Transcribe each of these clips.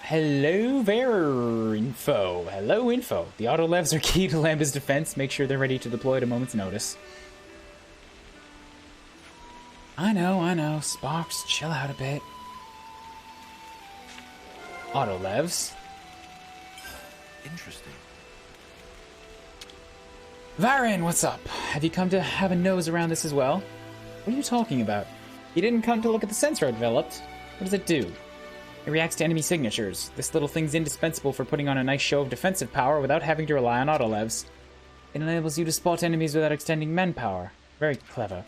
Hello there, info. Hello, info. The auto levs are key to Lambda's defense. Make sure they're ready to deploy at a moment's notice. I know. Sparks, chill out a bit. Auto levs. Interesting. Varen, what's up? Have you come to have a nose around this as well? What are you talking about? You didn't come to look at the sensor I developed. What does it do? It reacts to enemy signatures. This little thing's indispensable for putting on a nice show of defensive power without having to rely on auto-levs. It enables you to spot enemies without extending manpower. Very clever.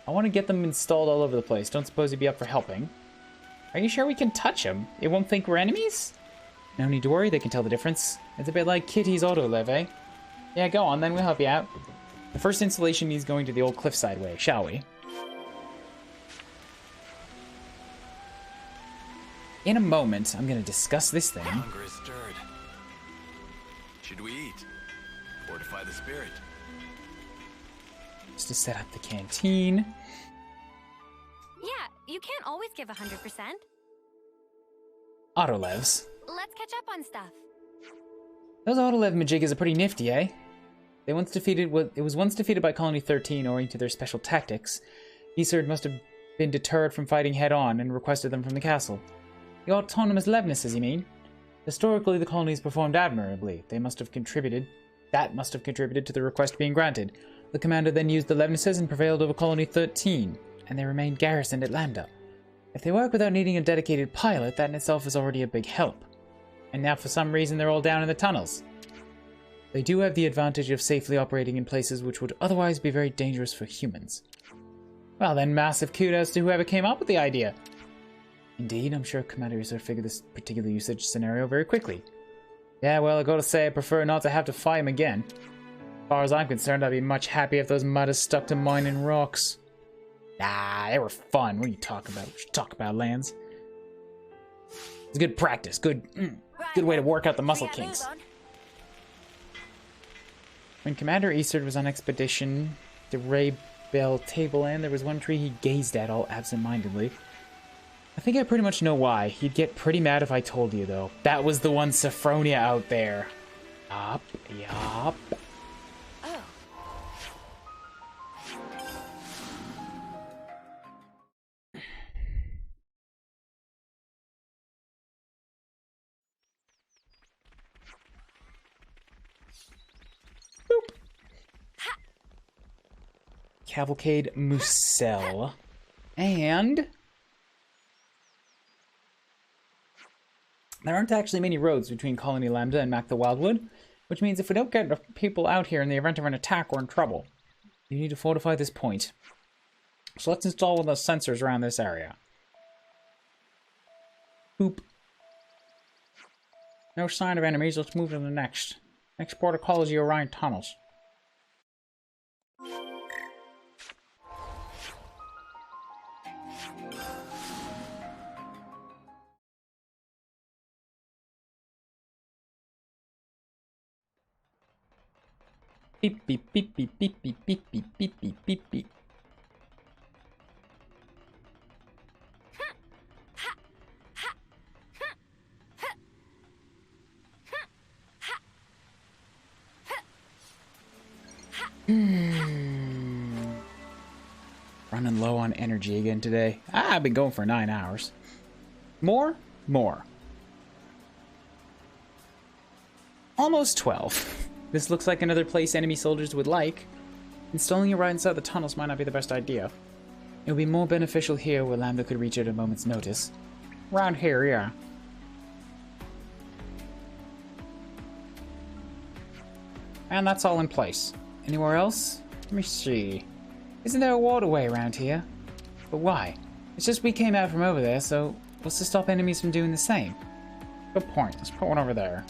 I want to get them installed all over the place. Don't suppose you'd be up for helping? Are you sure we can touch them? It won't think we're enemies? No need to worry, they can tell the difference. It's a bit like Kitty's auto-lev, eh? Yeah, go on then, we'll help you out. The first installation needs going to the old cliffside way, shall we? In a moment, I'm going to discuss this thing. Hunger is stirred. Should we eat? Fortify the spirit. Just to set up the canteen. Yeah, you can't always give 100%. Autolevs. Let's catch up on stuff. Those Autolev Majiggas are pretty nifty, eh? It was once defeated by Colony 13 owing to their special tactics. Isurd must have been deterred from fighting head-on and requested them from the castle. The autonomous Levnesses, you mean? Historically, the colonies performed admirably. That must have contributed to the request being granted. The commander then used the Levnesses and prevailed over Colony 13, and they remained garrisoned at Lambda. If they work without needing a dedicated pilot, that in itself is already a big help. And now for some reason they're all down in the tunnels. They do have the advantage of safely operating in places which would otherwise be very dangerous for humans. Well then, massive kudos to whoever came up with the idea. Indeed, I'm sure Commander Isurd figured this particular usage scenario very quickly. Yeah, well, I gotta say, I prefer not to have to fight him again. As far as I'm concerned, I'd be much happier if those mudders stuck to mining rocks. Nah, they were fun. What are you talking about? We should talk about lands. It's good practice. Good way to work out the muscle kinks. When Commander Isurd was on expedition to Ray Bell Tableland, there was one tree he gazed at all absent-mindedly. I think I pretty much know why. He'd get pretty mad if I told you, though. That was the one Sophronia out there. Yup. Oh. Boop. Cavalcade Musel. And there aren't actually many roads between Colony Lambda and Mac the Wildwood, which means if we don't get people out here in the event of an attack, we're in trouble. You need to fortify this point. So let's install one of those sensors around this area. Boop. No sign of enemies, let's move to the next. Next port of call is the Orion Tunnels. Beep, beep, beep, beep, beep, beep, beep, beep, beep, beep, beep, beep. Running low on energy again today. I've been going for 9 hours. More? More. Almost 12. This looks like another place enemy soldiers would like. Installing it right inside the tunnels might not be the best idea. It would be more beneficial here where Lambda could reach at a moment's notice. Around here, yeah. And that's all in place. Anywhere else? Let me see. Isn't there a waterway around here? But why? It's just we came out from over there, so what's to stop enemies from doing the same? Good point. Let's put one over there.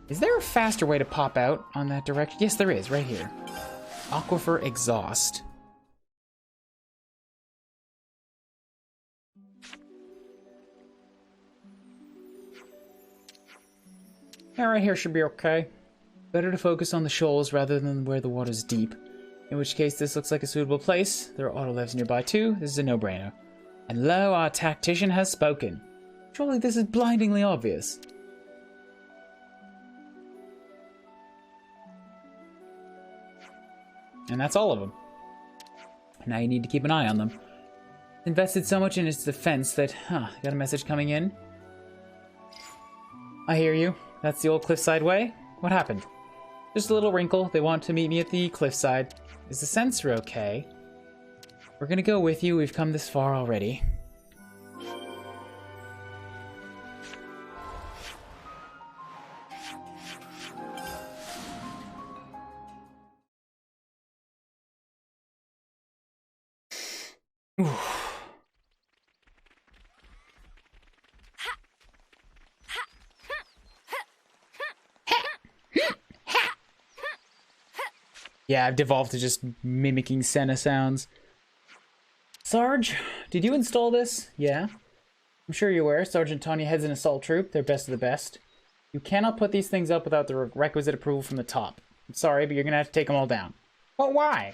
Is there a faster way to pop out on that direction? Yes, there is, right here. Aquifer Exhaust. Yeah, right here should be okay. Better to focus on the shoals rather than where the water's deep. In which case, this looks like a suitable place. There are autolevs nearby too. This is a no-brainer. And lo, our tactician has spoken. Surely this is blindingly obvious. And that's all of them. Now you need to keep an eye on them. Invested so much in its defense that, got a message coming in. I hear you. That's the old cliffside way? What happened? Just a little wrinkle. They want to meet me at the cliffside. Is the sensor okay? We're gonna go with you. We've come this far already. Oof. Yeah, I've devolved to just mimicking Senna sounds. Sarge, did you install this? Yeah. I'm sure you're aware. Sergeant Tanya heads an assault troop. They're best of the best. You cannot put these things up without the requisite approval from the top. I'm sorry, but you're going to have to take them all down. Well, why?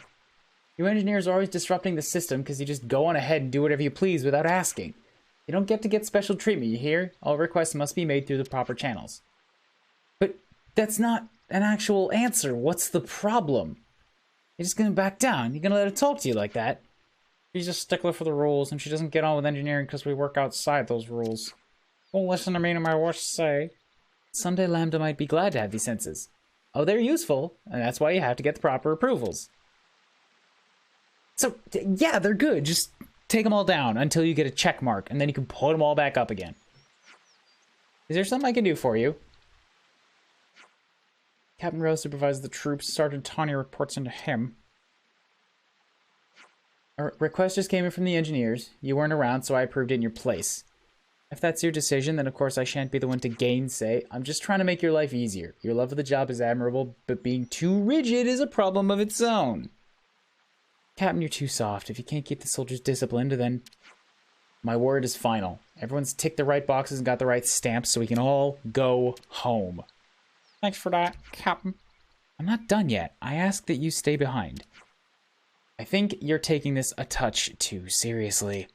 You engineers are always disrupting the system because you just go on ahead and do whatever you please without asking. You don't get to get special treatment, you hear? All requests must be made through the proper channels. But that's not an actual answer. What's the problem? You're just gonna back down. You're gonna let her talk to you like that. She's a stickler for the rules, and she doesn't get on with engineering because we work outside those rules. Don't listen to me no matter what you say. Someday Lambda might be glad to have these senses. Oh, they're useful, and that's why you have to get the proper approvals. So, yeah, they're good. Just take them all down until you get a check mark, and then you can put them all back up again. Is there something I can do for you? Captain Rose supervises the troops. Sergeant Tanya reports into him. A request just came in from the engineers. You weren't around, so I approved it in your place. If that's your decision, then of course I shan't be the one to gainsay. I'm just trying to make your life easier. Your love of the job is admirable, but being too rigid is a problem of its own. Captain, you're too soft. If you can't keep the soldiers disciplined, then my word is final. Everyone's ticked the right boxes and got the right stamps, so we can all go home. Thanks for that, Captain. I'm not done yet. I ask that you stay behind. I think you're taking this a touch too seriously.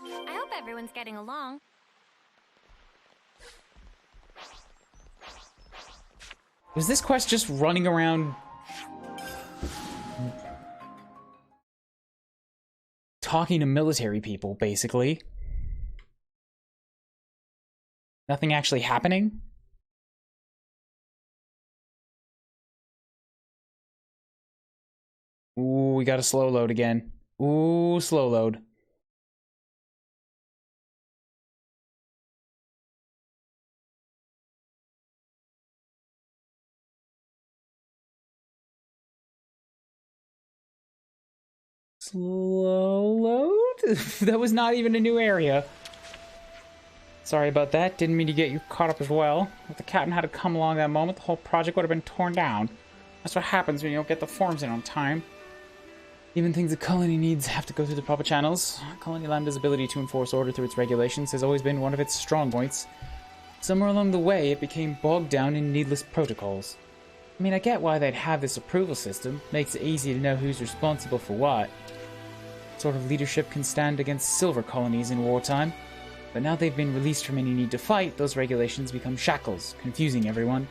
I hope everyone's getting along. Was this quest just running around talking to military people, basically? Nothing actually happening? Ooh, we got a slow load again. Ooh, slow load. Slow load? That was not even a new area. Sorry about that. Didn't mean to get you caught up as well. If the captain had to come along that moment, the whole project would have been torn down. That's what happens when you don't get the forms in on time. Even things the colony needs have to go through the proper channels. Colony Lambda's ability to enforce order through its regulations has always been one of its strong points. Somewhere along the way, it became bogged down in needless protocols. I mean, I get why they'd have this approval system. Makes it easy to know who's responsible for what. Sort of leadership can stand against silver colonies in wartime. But now they've been released from any need to fight, those regulations become shackles, confusing everyone.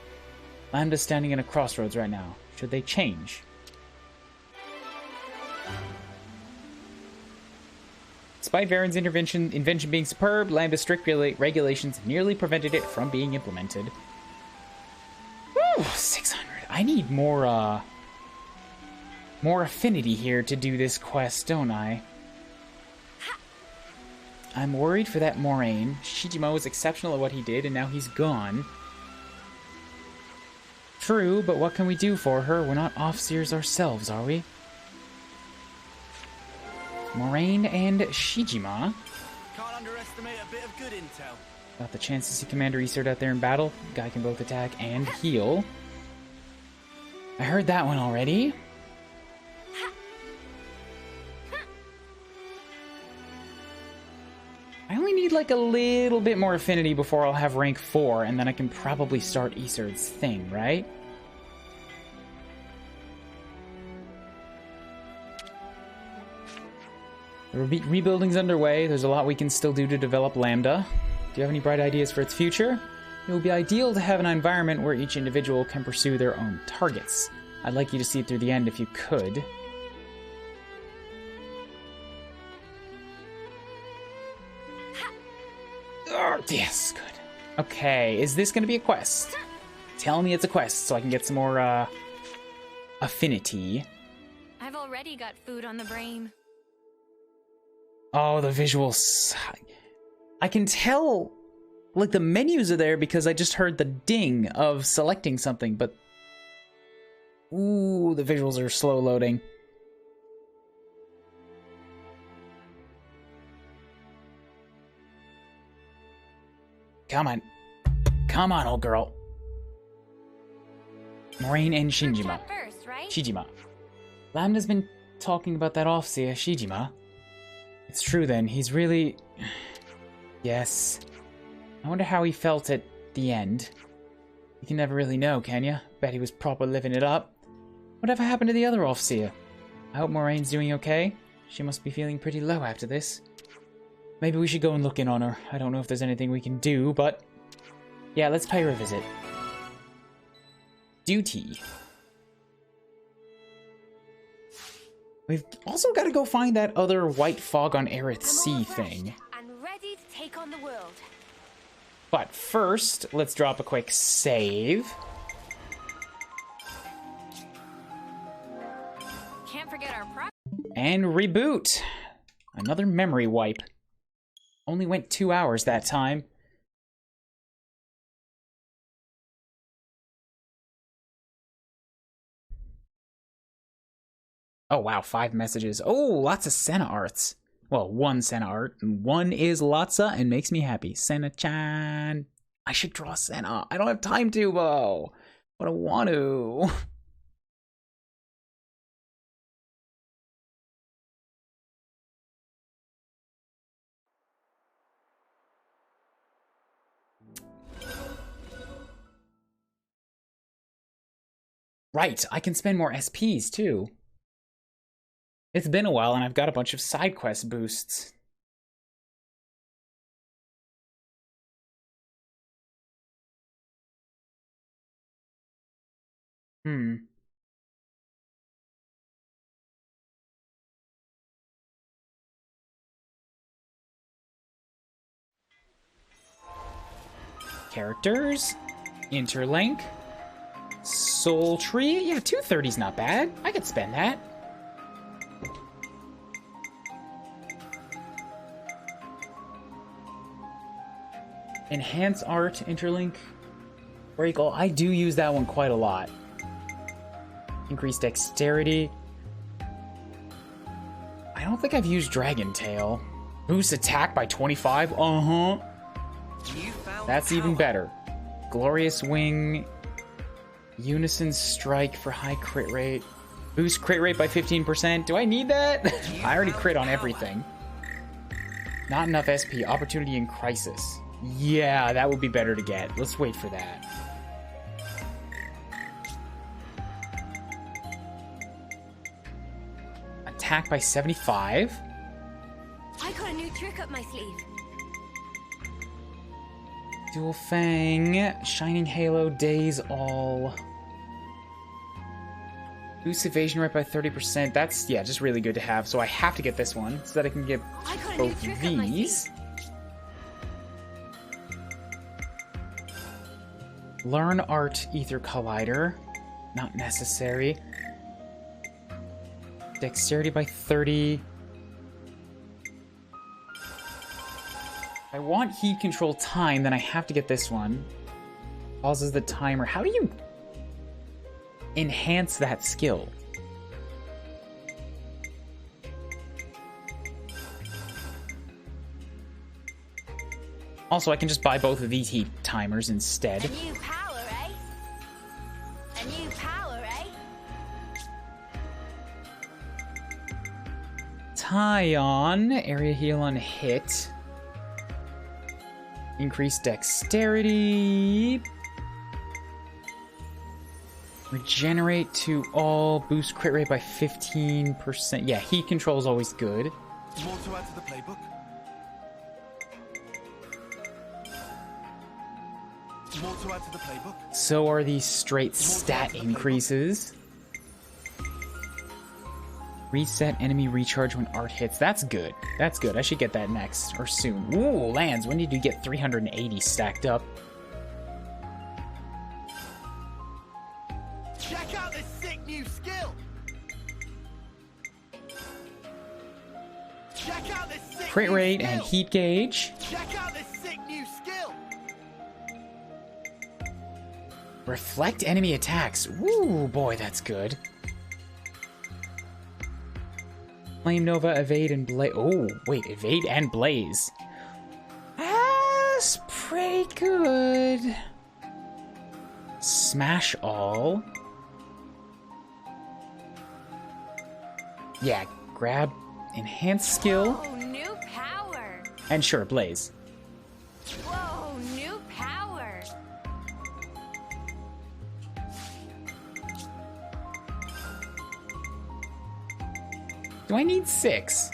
Lambda's standing in a crossroads right now. Should they change? Despite Varen's invention being superb, Lambda's strict regulations nearly prevented it from being implemented. Woo! 600. I need more affinity here to do this quest, don't I? I'm worried for that Moraine. Shijima was exceptional at what he did, and now he's gone. True, but what can we do for her? We're not officers ourselves, are we? Moraine and Shijima. Can't underestimate a bit of good intel. Got the chance to see Commander Isurd out there in battle. Guy can both attack and heal. I heard that one already. I only need need like a little bit more affinity before I'll have rank 4, and then I can probably start Isurd's thing, right? The rebuilding's underway. There's a lot we can still do to develop Lambda. Do you have any bright ideas for its future? It would be ideal to have an environment where each individual can pursue their own targets. I'd like you to see it through the end if you could. Oh, yes, good. Okay, is this going to be a quest? Tell me it's a quest so I can get some more, affinity. I've already got food on the brain. Oh, the visuals. I can tell, like, the menus are there because I just heard the ding of selecting something, but... Ooh, the visuals are slow loading. Come on. Come on, old girl. Moraine and Shinjima. First, right? Shijima. Lambda's been talking about that Offseer, Shijima. It's true then, he's really... Yes. I wonder how he felt at the end. You can never really know, can ya? Bet he was proper living it up. Whatever happened to the other Offseer? I hope Moraine's doing okay. She must be feeling pretty low after this. Maybe we should go and look in on her. I don't know if there's anything we can do, but... Yeah, let's pay her a visit. Duty. We've also got to go find that other White Fog on Aerith Sea thing. And ready to take on the world. But first, let's drop a quick save. Can't forget our prep. And reboot. Another memory wipe. Only went 2 hours that time. Oh wow, 5 messages. Oh, lots of Senna arts. Well, 1 Senna art, and 1 is Lotsa and makes me happy. Senna-chan. I should draw Senna. I don't have time to, though. But I want to. Right, I can spend more SPs, too. It's been a while, and I've got a bunch of side quest boosts. Characters. Interlink. Soul Tree. Yeah, 230's not bad. I could spend that. Enhance Art, Interlink, Breakle. I do use that one quite a lot. Increase Dexterity. I don't think I've used Dragon Tail. Boost attack by 25? Uh-huh. That's even better. Glorious Wing. Unison Strike for high crit rate. Boost crit rate by 15%. Do I need that? I already crit on everything. Not enough SP. Opportunity in Crisis. Yeah, that would be better to get. Let's wait for that. Attack by 75. I got a new trick up my sleeve. Dual Fang. Shining Halo. Days All. Boost evasion rate by 30%. That's, yeah, just really good to have. So I have to get this one so that I can get both these. Learn Art Ether Collider. Not necessary. Dexterity by 30. If I want heat control time, then I have to get this one. Pauses the timer. How do you enhance that skill? Also, I can just buy both of these heat timers instead. A new power, eh? A new power, eh? Tie on. Area heal on hit. Increased dexterity. Regenerate to all. Boost crit rate by 15%. Yeah, heat control is always good. More to add to the playbook? More to add to the playbook? So are these straight stat increases. Reset enemy recharge when art hits. That's good. That's good. I should get that next or soon. Ooh, lands. When did you get 380 stacked up? Check out this sick new skill! Check out this sick Crit new rate skill! and heat gauge. Check out this sick new skill! Reflect enemy attacks. Ooh, boy, that's good. Flame Nova, evade, and blaze. Oh, wait, evade and blaze. That's pretty good. Smash all. Yeah, grab, enhance skill, Oh, new power. and sure, blaze. Whoa, new power. Do I need 6?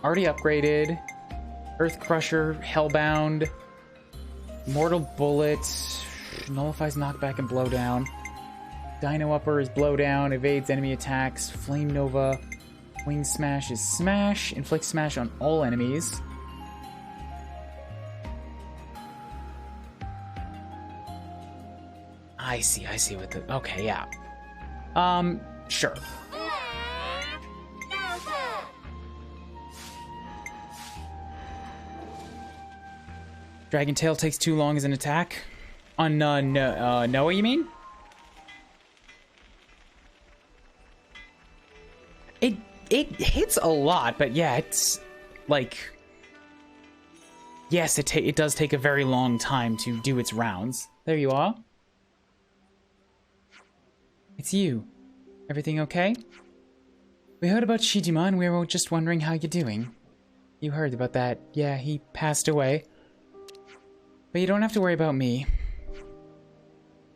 Already upgraded. Earth Crusher, Hellbound, Mortal Bullet, nullifies knockback and blowdown. Dino Upper is blowdown, evades enemy attacks. Flame Nova, Wing Smash is smash, inflict smash on all enemies. I see what the, okay, yeah. Sure. Dragon Tail takes too long as an attack. On Noah, you mean? It hits a lot, but yeah, it's like, yes, it does take a very long time to do its rounds. There you are. It's you. Everything okay? We heard about Shijima and we were just wondering how you're doing. You heard about that. Yeah, he passed away. But you don't have to worry about me.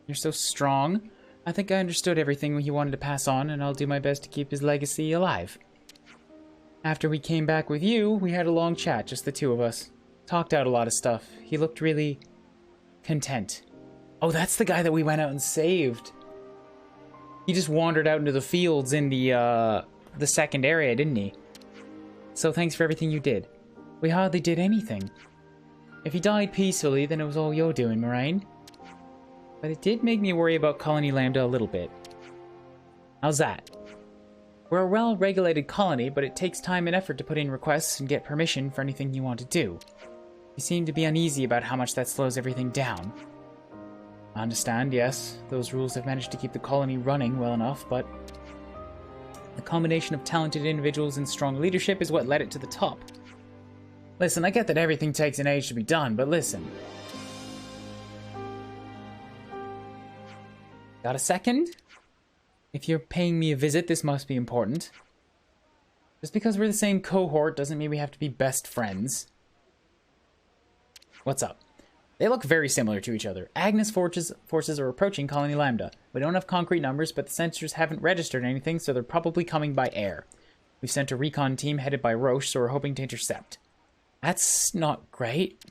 You're so strong. I think I understood everything he wanted to pass on, and I'll do my best to keep his legacy alive. After we came back with you, we had a long chat, just the two of us. Talked out a lot of stuff. He looked really content. Oh, that's the guy that we went out and saved. He just wandered out into the fields in the second area, didn't he? So thanks for everything you did. We hardly did anything. If he died peacefully, then it was all your doing, Moraine. But it did make me worry about Colony Lambda a little bit. How's that? We're a well-regulated colony, but it takes time and effort to put in requests and get permission for anything you want to do. You seem to be uneasy about how much that slows everything down. I understand, yes. Those rules have managed to keep the colony running well enough, but the combination of talented individuals and strong leadership is what led it to the top. Listen, I get that everything takes an age to be done, but listen. Got a second? If you're paying me a visit, this must be important. Just because we're the same cohort doesn't mean we have to be best friends. What's up? They look very similar to each other. Agnes forces are approaching Colony Lambda. We don't have concrete numbers, but the sensors haven't registered anything, so they're probably coming by air. We've sent a recon team headed by Roche, so we're hoping to intercept. That's not great.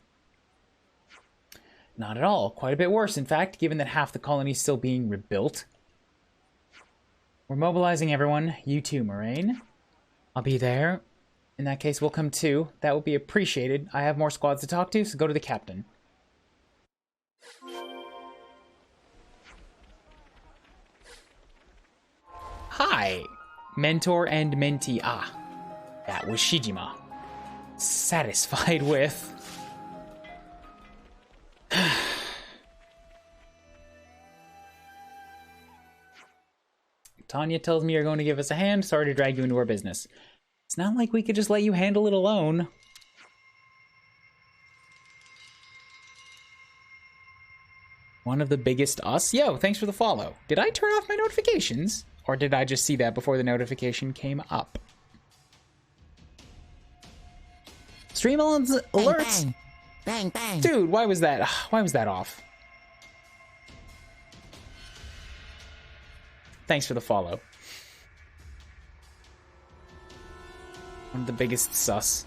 Not at all. Quite a bit worse, in fact, given that half the colony is still being rebuilt. We're mobilizing everyone. You too, Moraine. I'll be there. In that case, we'll come too. That will be appreciated. I have more squads to talk to, so go to the captain. Hi, mentor and mentee. Ah, that was Shijima. Satisfied with. Tanya tells me you're going to give us a hand. Sorry to drag you into our business. It's not like we could just let you handle it alone. One of the biggest us? Yo, thanks for the follow. Did I turn off my notifications? Or did I just see that before the notification came up? Stream alerts. Bang, bang. Dude, why was that off? Thanks for the follow. One of the biggest sus.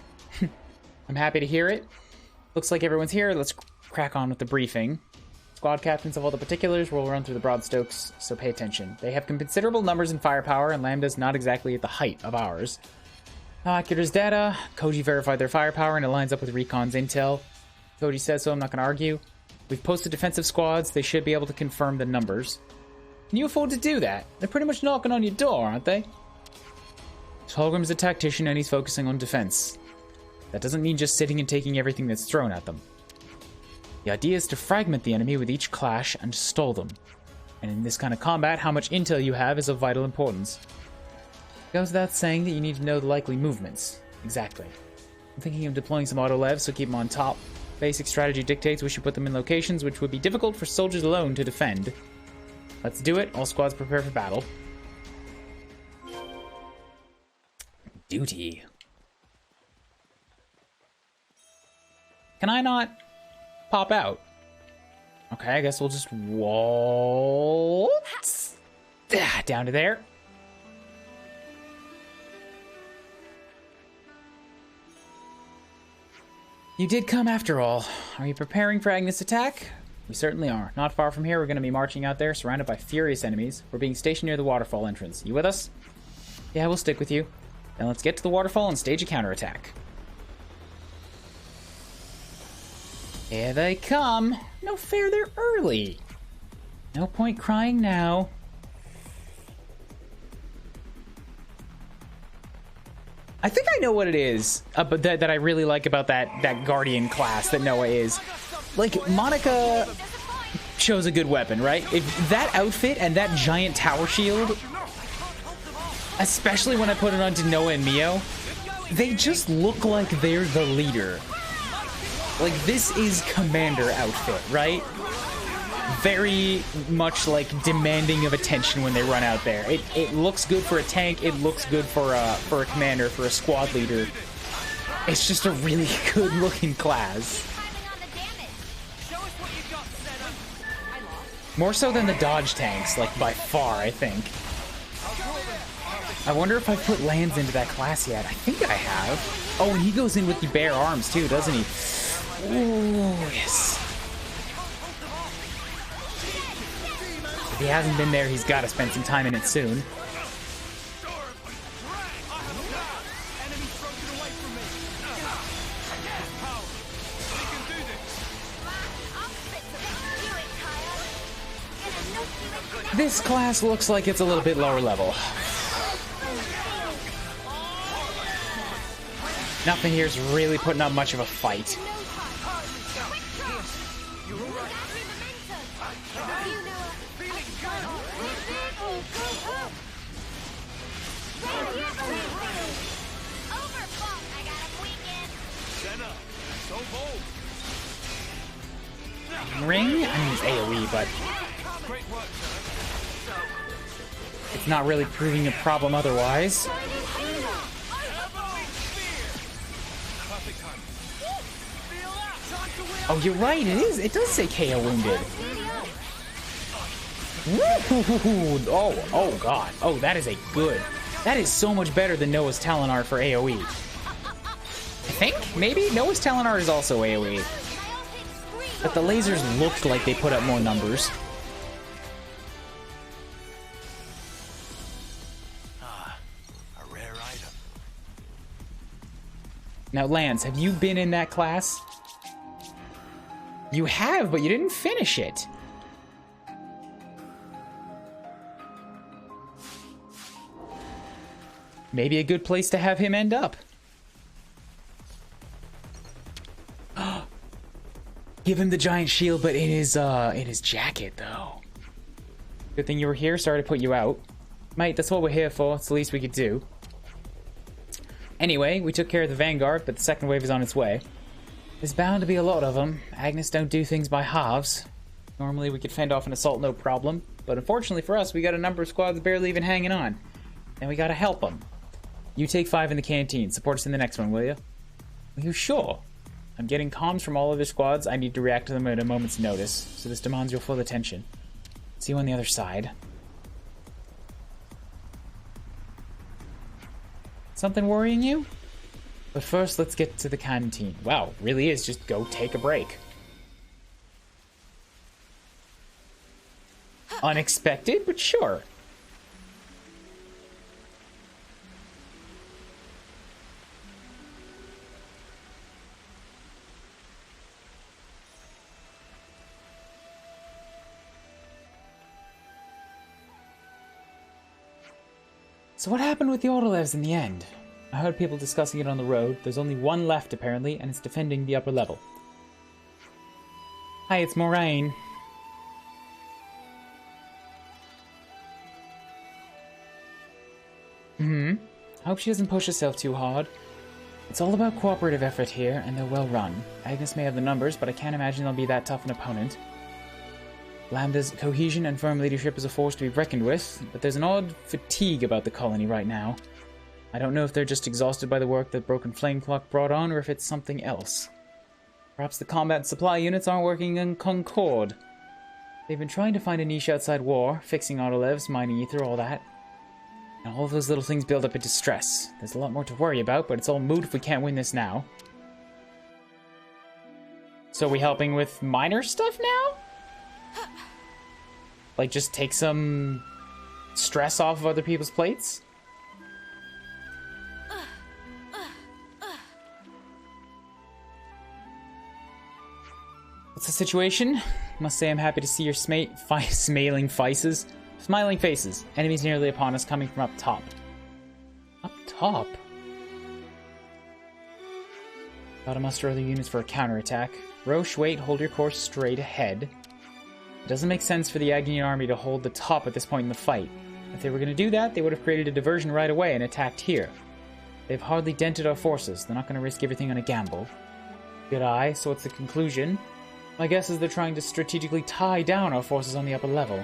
I'm happy to hear it. Looks like everyone's here. Let's crack on with the briefing. Squad captains of all the particulars will run through the broad strokes, so pay attention. They have considerable numbers and firepower, and Lambda's not exactly at the height of ours. Accura's data. Koji verified their firepower, and it lines up with Recon's intel. Koji says so, I'm not going to argue. We've posted defensive squads. They should be able to confirm the numbers. Can you afford to do that? They're pretty much knocking on your door, aren't they? Holgrim's a tactician, and he's focusing on defense. That doesn't mean just sitting and taking everything that's thrown at them. The idea is to fragment the enemy with each clash and stall them. And in this kind of combat, how much intel you have is of vital importance. It goes without saying that you need to know the likely movements. Exactly. I'm thinking of deploying some auto-levs, so keep them on top. Basic strategy dictates we should put them in locations which would be difficult for soldiers alone to defend. Let's do it. All squads prepare for battle. Duty. Can I not pop out? Okay, I guess we'll just waltz down to there. You did come after all. Are you preparing for Agnes' attack? We certainly are. Not far from here, we're going to be marching out there, surrounded by furious enemies. We're being stationed near the waterfall entrance. You with us? Yeah, we'll stick with you. Then let's get to the waterfall and stage a counterattack. Here they come. No fair, they're early. No point crying now. I think I know what it is but that I really like about that Guardian class that Noah is. Like, Monica chose a good weapon, right? If that outfit and that giant tower shield, especially when I put it onto Noah and Mio, they just look like they're the leader. Like, this is commander outfit, right? Very much, like, demanding of attention when they run out there. It looks good for a tank. It looks good for a commander, for a squad leader. It's just a really good-looking class. More so than the dodge tanks, like, by far, I think. I wonder if I've put Lands into that class yet. I think I have. Oh, and he goes in with the bare arms, too, doesn't he? Ooh, yes. If he hasn't been there, he's got to spend some time in it soon. This class looks like it's a little bit lower level. Nothing here is really putting up much of a fight. Ring? I mean, it's AoE, but it's not really proving a problem otherwise. Oh, you're right, it is. It does say KO wounded. Woo! Oh god. Oh, that is a good. That is so much better than Noah's Talinar for AoE. I think? Maybe? Noah's Talinar is also AoE. But the lasers looked like they put up more numbers. A rare item. Now, Lance, have you been in that class? You have, but you didn't finish it. Maybe a good place to have him end up. Give him the giant shield, but in his jacket, though. Good thing you were here. Sorry to put you out. Mate, that's what we're here for. It's the least we could do. Anyway, we took care of the Vanguard, but the second wave is on its way. There's bound to be a lot of them. Agnes don't do things by halves. Normally we could fend off an assault no problem, but unfortunately for us, we got a number of squads barely even hanging on. And we gotta help them. You take 5 in the canteen. Support us in the next one, will you? Are you sure? I'm getting comms from all other squads. I need to react to them at a moment's notice, so this demands your full attention. See you on the other side. Something worrying you? But first, let's get to the canteen. Wow, really is just go take a break. Unexpected, but sure. So what happened with the Orlevs in the end? I heard people discussing it on the road. There's only one left, apparently, and it's defending the upper level. Hi, it's Moraine. I hope she doesn't push herself too hard. It's all about cooperative effort here, and they're well run. Agnes may have the numbers, but I can't imagine they'll be that tough an opponent. Lambda's cohesion and firm leadership is a force to be reckoned with, but there's an odd fatigue about the colony right now. I don't know if they're just exhausted by the work that Broken Flame Clock brought on, or if it's something else. Perhaps the combat supply units aren't working in concord. They've been trying to find a niche outside war, fixing autolevs, mining ether, all that. And all of those little things build up into stress. There's a lot more to worry about, but it's all moot if we can't win this now. So are we helping with minor stuff now? Like, just take some stress off of other people's plates? What's the situation? Must say I'm happy to see your smiling faces. Smiling faces. Enemies nearly upon us, coming from up top. Up top? Gotta muster other units for a counterattack. Roche, wait, hold your course straight ahead. It doesn't make sense for the Agnian army to hold the top at this point in the fight. If they were going to do that, they would have created a diversion right away and attacked here. They've hardly dented our forces. They're not going to risk everything on a gamble. Good eye, so what's the conclusion? My guess is they're trying to strategically tie down our forces on the upper level.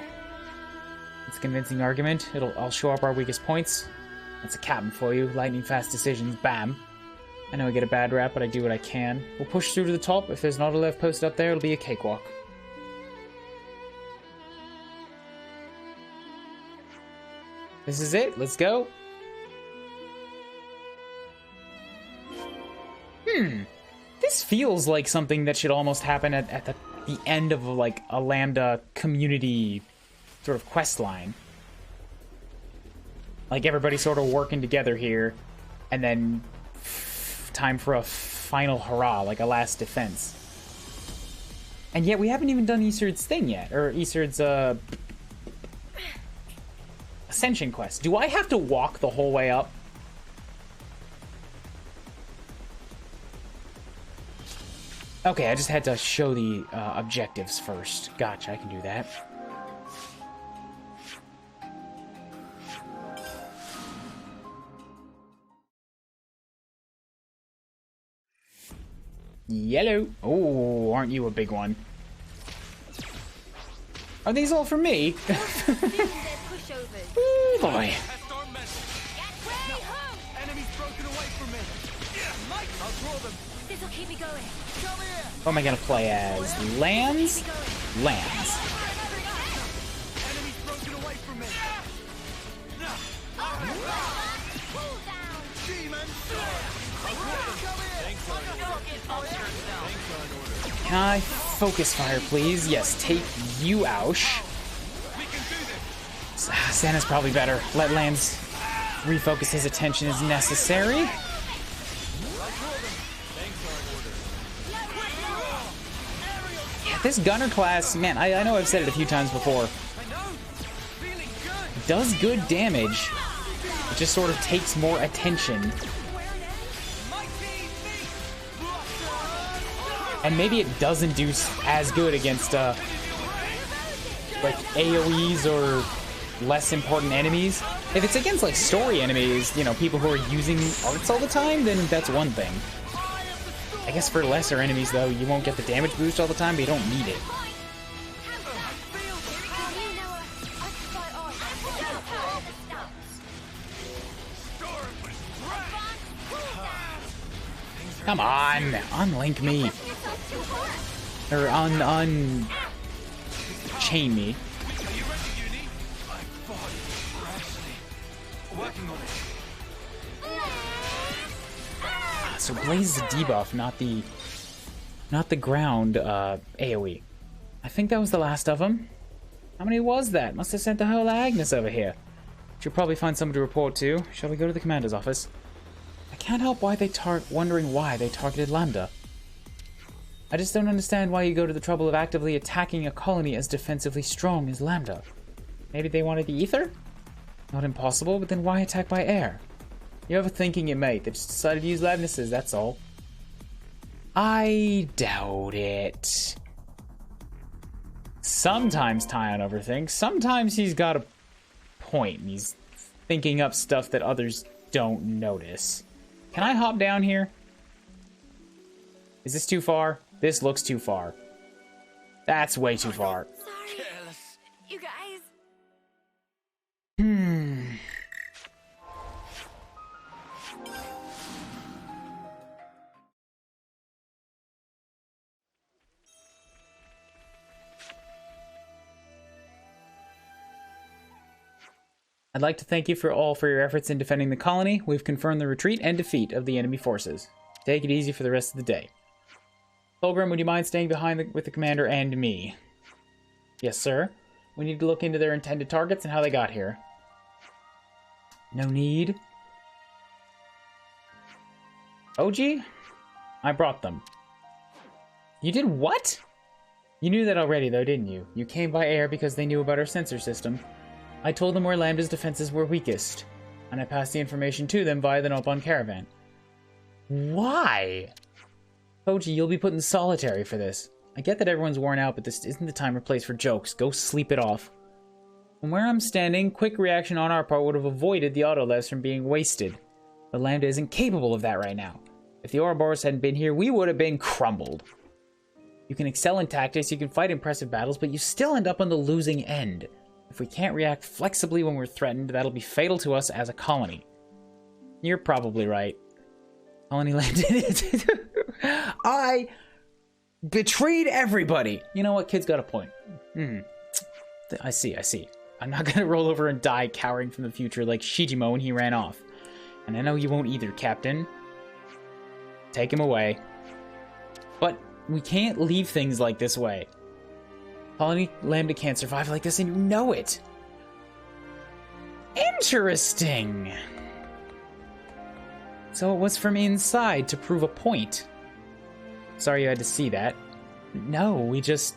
It's a convincing argument. I'll show up our weakest points. That's a captain for you. Lightning fast decisions. Bam. I know I get a bad rap, but I do what I can. We'll push through to the top. If there's an autolev posted up there, it'll be a cakewalk. This is it. Let's go. This feels like something that should almost happen at the end of like a Lambda community sort of quest line. Like everybody sort of working together here, and then time for a final hurrah, like a last defense. And yet we haven't even done Isurd's thing yet, or Isurd's Ascension quest. Do I have to walk the whole way up? Okay, I just had to show the objectives first. Gotcha, I can do that. Yellow. Oh, aren't you a big one? Are these all for me? Oh boy. This'll keep me going. What am I gonna play as? Lambs? Lambs. Can I focus fire, please? Yes, take you, Aush. Santa's probably better. Let Lambs refocus his attention as necessary. Yeah, this gunner class, man, I know I've said it a few times before. Does good damage. It just sort of takes more attention. And maybe it doesn't do as good against, like, AoEs or less important enemies. If it's against, like, story enemies, you know, people who are using arts all the time, then that's one thing. I guess for lesser enemies, though, you won't get the damage boost all the time, but you don't need it. Come on, unlink me. Or chain me. Are you ready, Uni? I fought rashly. Working on it. So Blaze is a debuff, not the ground AoE. I think that was the last of them. How many was that? Must have sent the whole Agnes over here. Should probably find someone to report to. Shall we go to the commander's office? I can't help wondering why they targeted Lambda. I just don't understand why you go to the trouble of actively attacking a colony as defensively strong as Lambda. Maybe they wanted the ether? Not impossible, but then why attack by air? You're overthinking it, mate. They just decided to use Lavnuses, that's all. I doubt it. Sometimes Tyon overthinks. Sometimes he's got a point. And he's thinking up stuff that others don't notice. Can I hop down here? Is this too far? This looks too far. That's way too far. Sorry, Careless. you guys. I'd like to thank you for your efforts in defending the colony. We've confirmed the retreat and defeat of the enemy forces. Take it easy for the rest of the day. Fulgrim, would you mind staying behind with the commander and me? Yes, sir. We need to look into their intended targets and how they got here. No need. OG? I brought them. You did what? You knew that already, though, didn't you? You came by air because they knew about our sensor system. I told them where Lambda's defenses were weakest, and I passed the information to them via the Nopon caravan. Why? Koji, you'll be put in solitary for this. I get that everyone's worn out, but this isn't the time or place for jokes. Go sleep it off. From where I'm standing, quick reaction on our part would have avoided the autolevs from being wasted. But Lambda isn't capable of that right now. If the Ouroboros hadn't been here, we would have been crumbled. You can excel in tactics, you can fight impressive battles, but you still end up on the losing end. If we can't react flexibly when we're threatened, that'll be fatal to us as a colony. You're probably right. Colony landed. I betrayed everybody. You know what? Kid's got a point. I see. I'm not gonna roll over and die cowering from the future like Shijimo when he ran off. And I know you won't either, Captain. Take him away. But we can't leave things like this way. Colony Lambda can't survive like this, and you know it. Interesting. So it was from inside to prove a point. Sorry you had to see that. No, we just...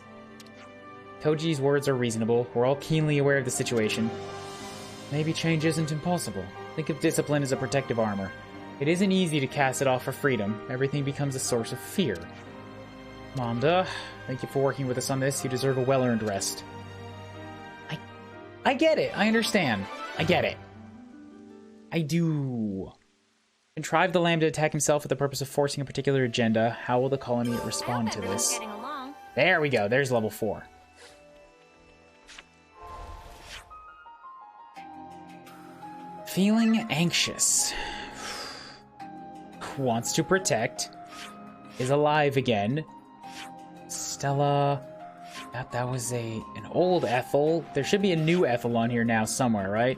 Koji's words are reasonable. We're all keenly aware of the situation. Maybe change isn't impossible. Think of discipline as a protective armor. It isn't easy to cast it off for freedom. Everything becomes a source of fear. Lambda, thank you for working with us on this. You deserve a well-earned rest. I get it. I understand. I get it. I do. Contrive the Lambda to attack himself for the purpose of forcing a particular agenda. How will the colony respond to this? Getting along. There we go. There's level 4. Feeling anxious. Wants to protect. Is alive again. Stella. That was an old Ethel. There should be a new Ethel on here now somewhere, right?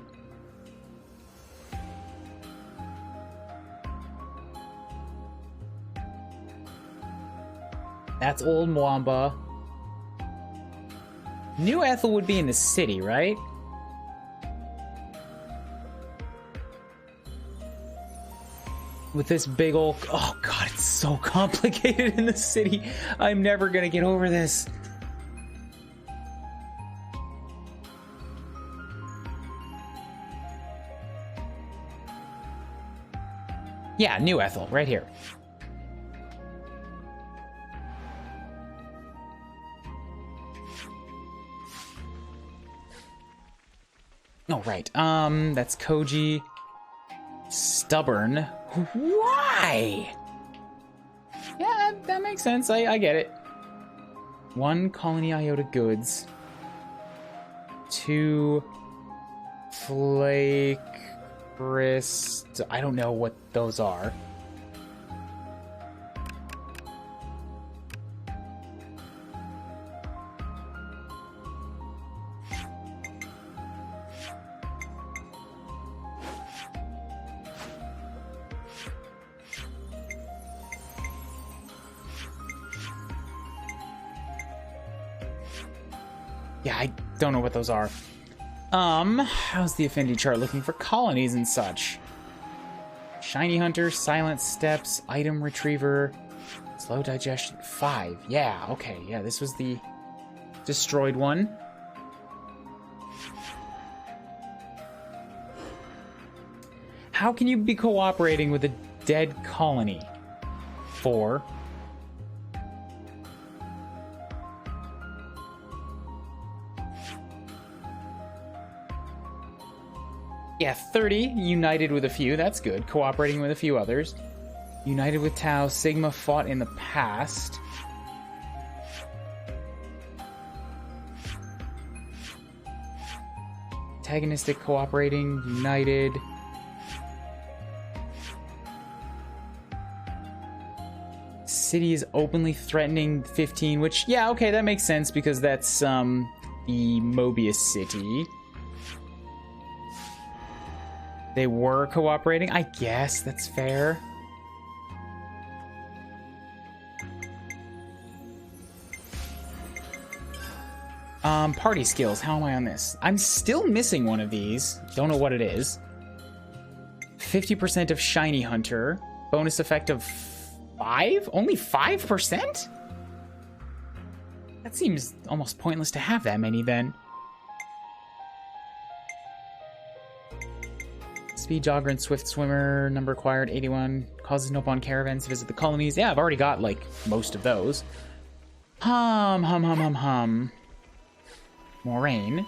That's old Mwamba. New Ethel would be in the city, right? With this big old... Oh god, it's so complicated in the city. I'm never gonna get over this. Yeah, new Ethel, right here. Oh, right. That's Koji. Stubborn. Why? Yeah, that makes sense. I get it. 1 colony iota goods. 2 flake wrist. I don't know what those are. Yeah, I don't know what those are. How's the affinity chart looking for colonies and such? Shiny Hunter, Silent Steps, Item Retriever, Slow Digestion, 5. Yeah, okay, yeah, this was the destroyed one. How can you be cooperating with a dead colony? 4. Yeah, 30. United with a few. That's good. Cooperating with a few others. United with Tau. Sigma fought in the past. Antagonistic, cooperating, united. City is openly threatening 15, which, yeah, okay, that makes sense because that's the Mobius city. They were cooperating. I guess that's fair. Party skills. How am I on this? I'm still missing one of these. Don't know what it is. 50% of Shiny Hunter. Bonus effect of 5? Only 5%? That seems almost pointless to have that many then. Speed Jogger and Swift Swimmer, number acquired 81. Causes Nopon caravans to visit the colonies. Yeah, I've already got, like, most of those. Hum. Moraine.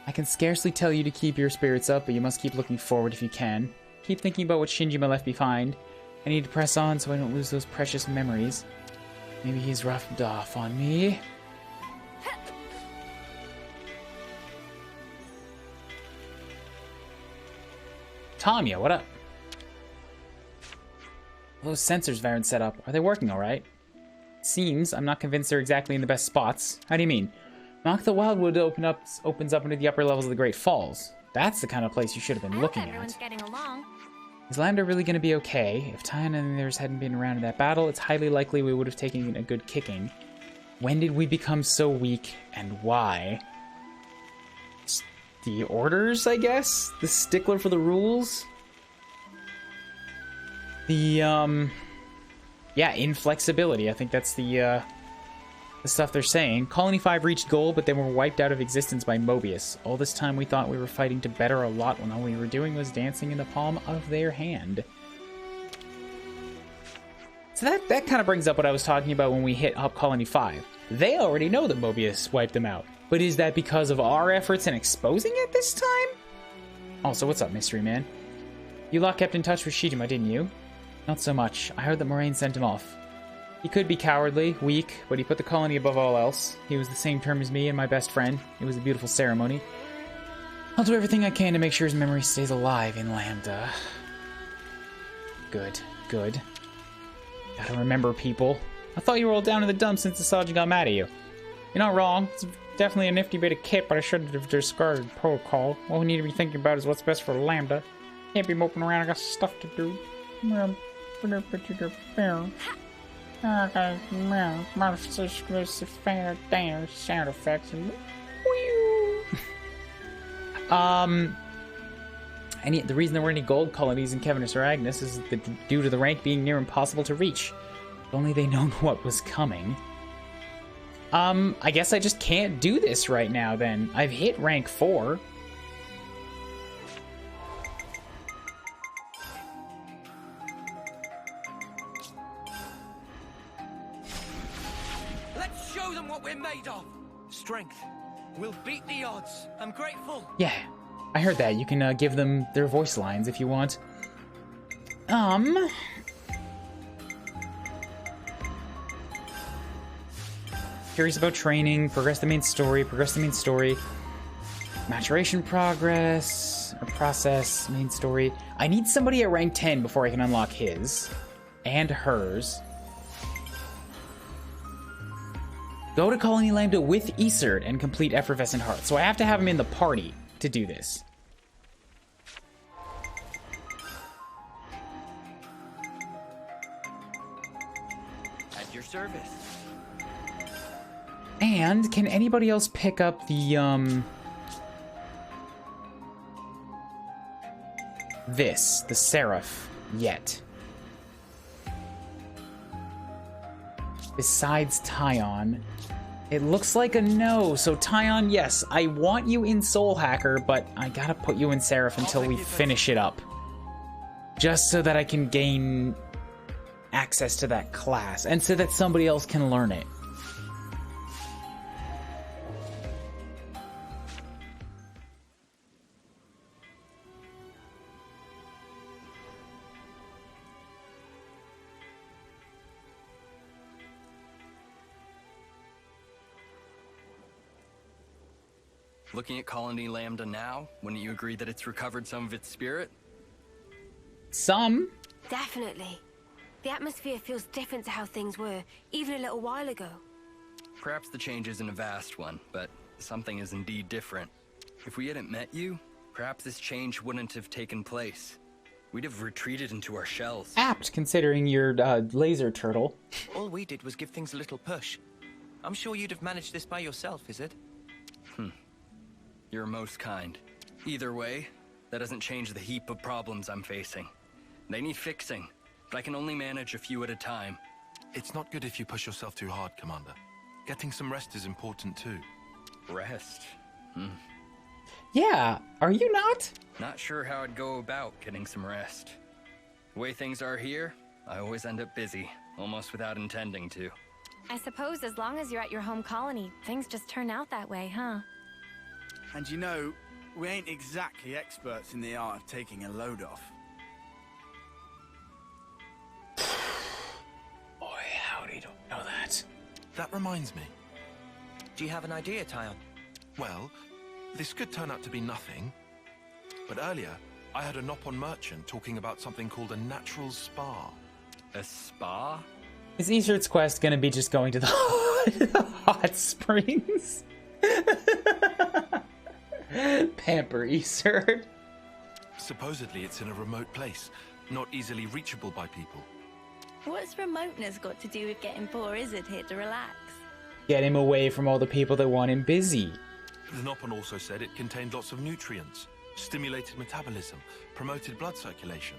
I can scarcely tell you to keep your spirits up, but you must keep looking forward if you can. Keep thinking about what Shinjima left behind. I need to press on so I don't lose those precious memories. Maybe he's roughed off on me. Tanya, what up? Those sensors Varen set up, are they working alright? Seems. I'm not convinced they're exactly in the best spots. How do you mean? Mock the Wildwood opens up into the upper levels of the Great Falls. That's the kind of place you should have been looking Everyone's at. getting along. Is Lambda really going to be okay? If Tyan and the others hadn't been around in that battle, it's highly likely we would have taken a good kicking. When did we become so weak, and why? The orders, I guess? The stickler for the rules? The, yeah, inflexibility. I think that's the stuff they're saying. Colony 5 reached goal, but they were wiped out of existence by Mobius. All this time we thought we were fighting to better a lot when all we were doing was dancing in the palm of their hand. So that kind of brings up what I was talking about when we hit up Colony 5. They already know that Mobius wiped them out. But is that because of our efforts in exposing it this time? Also, what's up, Mystery Man? You lot kept in touch with Shijima, didn't you? Not so much. I heard that Moraine sent him off. He could be cowardly, weak, but he put the colony above all else. He was the same term as me and my best friend. It was a beautiful ceremony. I'll do everything I can to make sure his memory stays alive in Lambda. Good. Gotta remember, people. I thought you were all down in the dumps since the sergeant got mad at you. You're not wrong. It's definitely a nifty bit of kit, but I should have discarded protocol. What we need to be thinking about is what's best for Lambda. Can't be moping around, I got stuff to do. Most exclusive fan dance sound effects and the reason there weren't any gold colonies in Kevinus or Agnes is due to the rank being near impossible to reach. If only they known what was coming. I guess I just can't do this right now then. I've hit rank 4. Let's show them what we're made of. Strength. We'll beat the odds. I'm grateful. Yeah, I heard that. You can give them their voice lines if you want. Curious about training, progress the main story, maturation progress, or process, main story. I need somebody at rank 10 before I can unlock his. And hers. Go to Colony Lambda with Isurd and complete Effervescent Heart. So I have to have him in the party to do this. At your service. And can anybody else pick up the, the Seraph, yet? Besides Tyon. It looks like a no, so Tyon, yes, I want you in Soul Hacker, but I gotta put you in Seraph until we finish it up. Just so that I can gain access to that class, and so that somebody else can learn it. Looking at Colony Lambda now, wouldn't you agree that it's recovered some of its spirit? Some. Definitely. The atmosphere feels different to how things were, even a little while ago. Perhaps the change isn't a vast one, but something is indeed different. If we hadn't met you, perhaps this change wouldn't have taken place. We'd have retreated into our shells. Apt, considering your laser turtle. All we did was give things a little push. I'm sure you'd have managed this by yourself, is it? You're most kind. Either way, that doesn't change the heap of problems I'm facing. They need fixing, but I can only manage a few at a time. It's not good if you push yourself too hard, Commander. Getting some rest is important too. Rest? Yeah, are you not? Not sure how I'd go about getting some rest. The way things are here, I always end up busy, almost without intending to. I suppose as long as you're at your home colony, things just turn out that way, huh? And you know, we ain't exactly experts in the art of taking a load off. Boy, howdy, don't know that. That reminds me. Do you have an idea, Tyon? Well, this could turn out to be nothing. But earlier, I heard a Nopon merchant talking about something called a natural spa. A spa? Is Isurd's quest gonna be just going to the hot springs? Pamper Isurd. Supposedly it's in a remote place, not easily reachable by people. What's remoteness got to do with getting poor Isurd here to relax? Get him away from all the people that want him busy. The Nopon also said it contained lots of nutrients, stimulated metabolism, promoted blood circulation.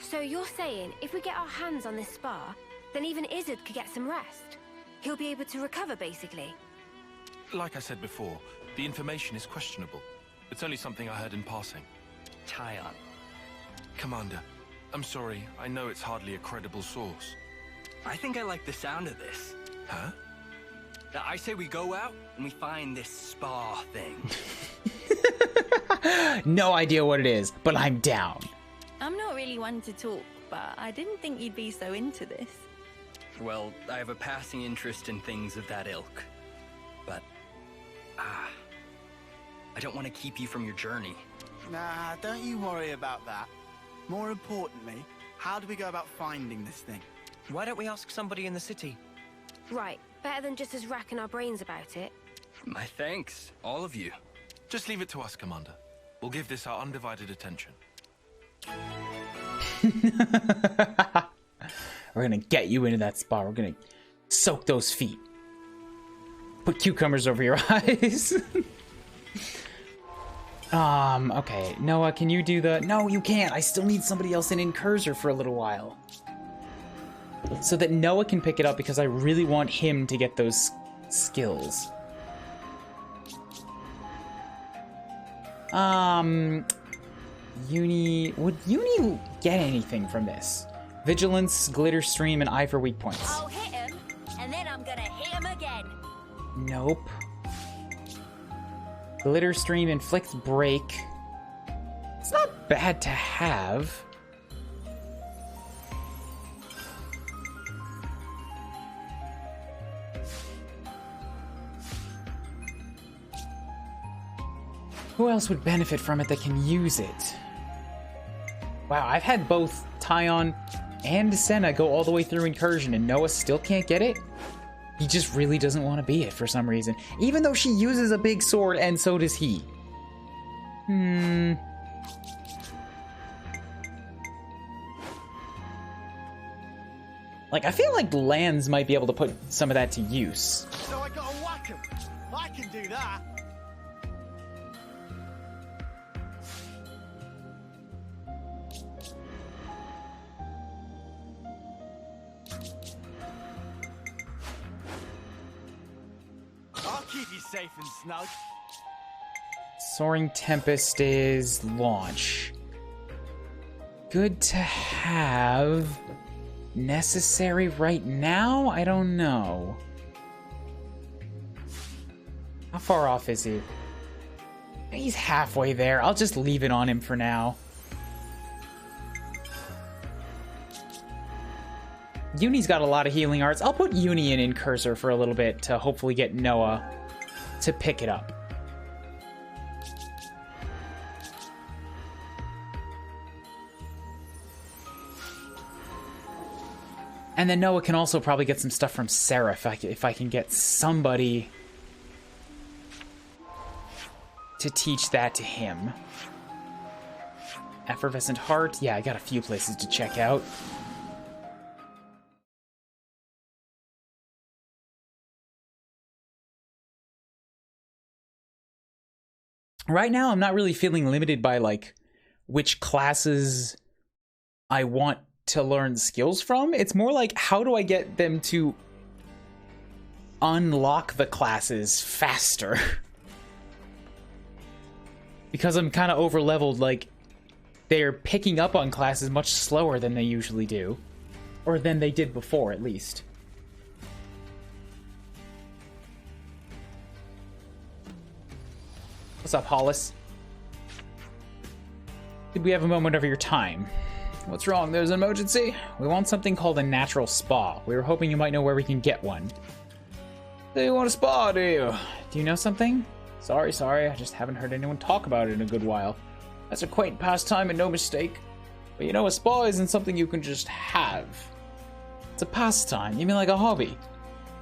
So you're saying, if we get our hands on this spa, then even Isurd could get some rest? He'll be able to recover, basically? Like I said before, the information is questionable. It's only something I heard in passing. Tyon. Commander, I'm sorry, I know it's hardly a credible source. I think I like the sound of this. Huh? I say we go out and we find this spa thing. No idea what it is, but I'm down. I'm not really one to talk, but I didn't think you'd be so into this. Well, I have a passing interest in things of that ilk. But, I don't want to keep you from your journey. Nah, don't you worry about that. More importantly, how do we go about finding this thing? Why don't we ask somebody in the city? Right, better than just us racking our brains about it. My thanks, all of you. Just leave it to us, Commander. We'll give this our undivided attention. We're gonna get you into that spa. We're gonna soak those feet. Put cucumbers over your eyes. Okay. Noah, can you do the... No, you can't. I still need somebody else in Cursor for a little while. So that Noah can pick it up, because I really want him to get those skills. Would Uni get anything from this? Vigilance, Glitter Stream, and Eye for weak points. I'll hit him, and then I'm gonna hit him again. Nope. Glitter Stream inflicts break. It's not bad to have. Who else would benefit from it that can use it? Wow, I've had both Tyon and Senna go all the way through Incursion, and Noah still can't get it? He just really doesn't want to be it for some reason. Even though she uses a big sword, and so does he. Like, I feel like Lands might be able to put some of that to use. So I gotta whack Fuck 'em. I can do that. I'll keep you safe and snug. Soaring Tempest is launch. Good to have. Necessary right now? I don't know. How far off is he? He's halfway there. I'll just leave it on him for now. Uni's got a lot of healing arts. I'll put Uni in Cursor for a little bit to hopefully get Noah to pick it up. And then Noah can also probably get some stuff from Sarah if I can get somebody to teach that to him. Effervescent Heart. Yeah, I got a few places to check out. Right now, I'm not really feeling limited by, like, which classes I want to learn skills from. It's more like, how do I get them to unlock the classes faster? Because I'm kind of over-leveled, like, they're picking up on classes much slower than they usually do. Or than they did before, at least. What's up, Hollis? Did we have a moment of your time? What's wrong? There's an emergency? We want something called a natural spa. We were hoping you might know where we can get one. Do you want a spa, do you? Do you know something? Sorry, I just haven't heard anyone talk about it in a good while. That's a quaint pastime and no mistake. But you know, a spa isn't something you can just have. It's a pastime. You mean like a hobby?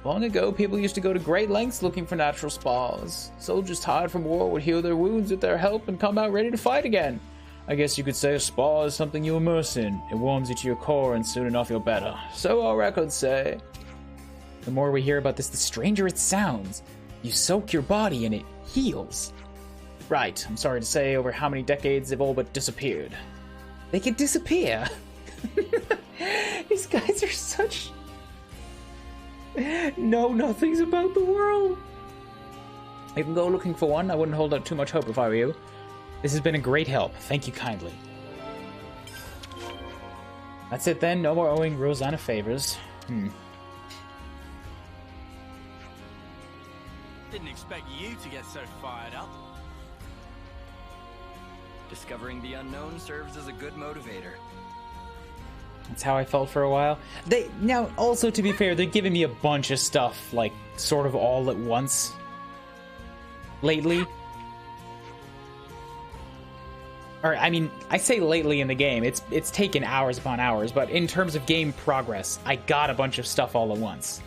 Long ago, people used to go to great lengths looking for natural spas. Soldiers tired from war would heal their wounds with their help and come out ready to fight again. I guess you could say a spa is something you immerse in. It warms you to your core and soon enough you're better. So our records say. The more we hear about this, the stranger it sounds. You soak your body and it heals. Right, I'm sorry to say, over how many decades they've all but disappeared. They can disappear? These guys are such... know nothings about the world. You can go looking for one. I wouldn't hold out too much hope if I were you. This has been a great help. Thank you kindly. That's it then. No more owing Rosanna favors. Didn't expect you to get so fired up. Discovering the unknown serves as a good motivator. That's how I felt for a while. Now, also to be fair, they're giving me a bunch of stuff, like, sort of all at once. Lately. Or, I mean, I say lately in the game. It's taken hours upon hours, but in terms of game progress, I got a bunch of stuff all at once.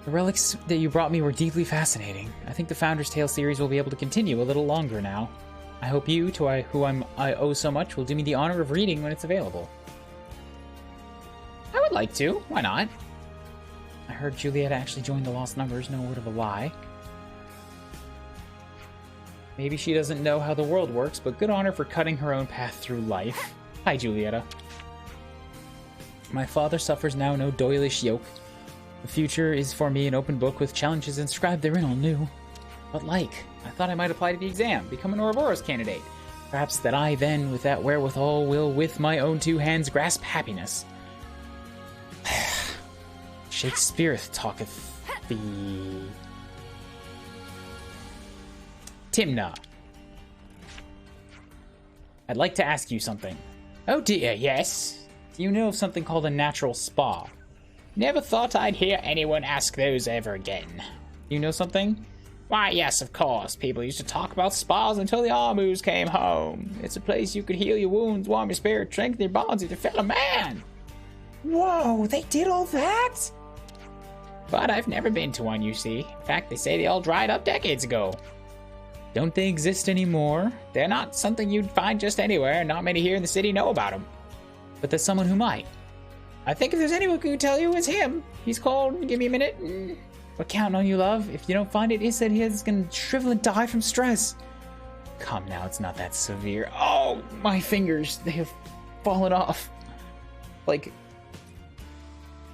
The relics that you brought me were deeply fascinating. I think the Founder's Tale series will be able to continue a little longer now. I hope you, who I owe so much, will do me the honor of reading when it's available. I would like to. Why not? I heard Juliet actually joined the Lost Numbers, no word of a lie. Maybe she doesn't know how the world works, but good on her for cutting her own path through life. Hi, Julieta. My father suffers now no doilish yoke. The future is for me an open book with challenges inscribed therein all new. But I thought I might apply to the exam, become an Ouroboros candidate. Perhaps that I then, with that wherewithal, will with my own two hands grasp happiness. Shakespeare talketh thee. Timna. I'd like to ask you something. Oh dear, yes? Do you know of something called a natural spa? Never thought I'd hear anyone ask those ever again. Do you know something? Why, yes, of course. People used to talk about spas until the Armus came home. It's a place you could heal your wounds, warm your spirit, strengthen your bonds with your fellow man. Whoa, they did all that? But I've never been to one, you see. In fact, they say they all dried up decades ago. Don't they exist anymore? They're not something you'd find just anywhere, and not many here in the city know about them. But there's someone who might. I think if there's anyone who can tell you, it's him. He's called. Give me a minute. We're counting on you, love. If you don't find it, he said he's gonna shrivel and die from stress. Come now, it's not that severe. Oh, my fingers, they have fallen off. Like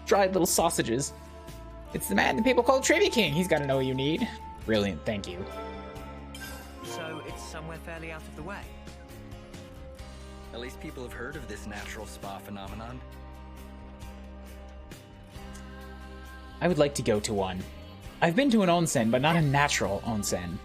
dried little sausages. It's the man that people call Trivia King. He's gotta know what you need. Brilliant, thank you. So it's somewhere fairly out of the way. At least people have heard of this natural spa phenomenon. I would like to go to one. I've been to an onsen, but not a natural onsen.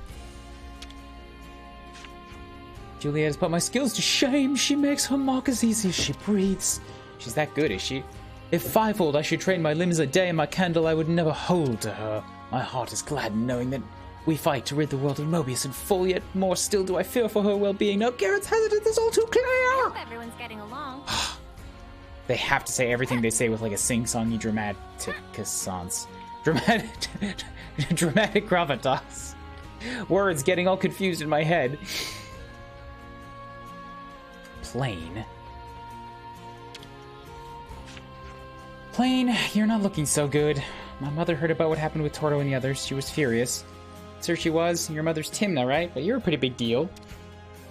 Juliet has put my skills to shame. She makes her mark as easy as she breathes. She's that good, is she? If fivefold I should train my limbs a day and my candle I would never hold to her. My heart is gladdened knowing that we fight to rid the world of Mobius in full, yet more still do I fear for her well-being. No, Garrett's hesitant is all too clear! I hope everyone's getting along. They have to say everything they say with like a sing-songy dramaticus. Dramatic gravitas. Words getting all confused in my head. Plain. Plain, you're not looking so good. My mother heard about what happened with Torto and the others. She was furious. Sure she was. Your mother's Timna, right? But you're a pretty big deal.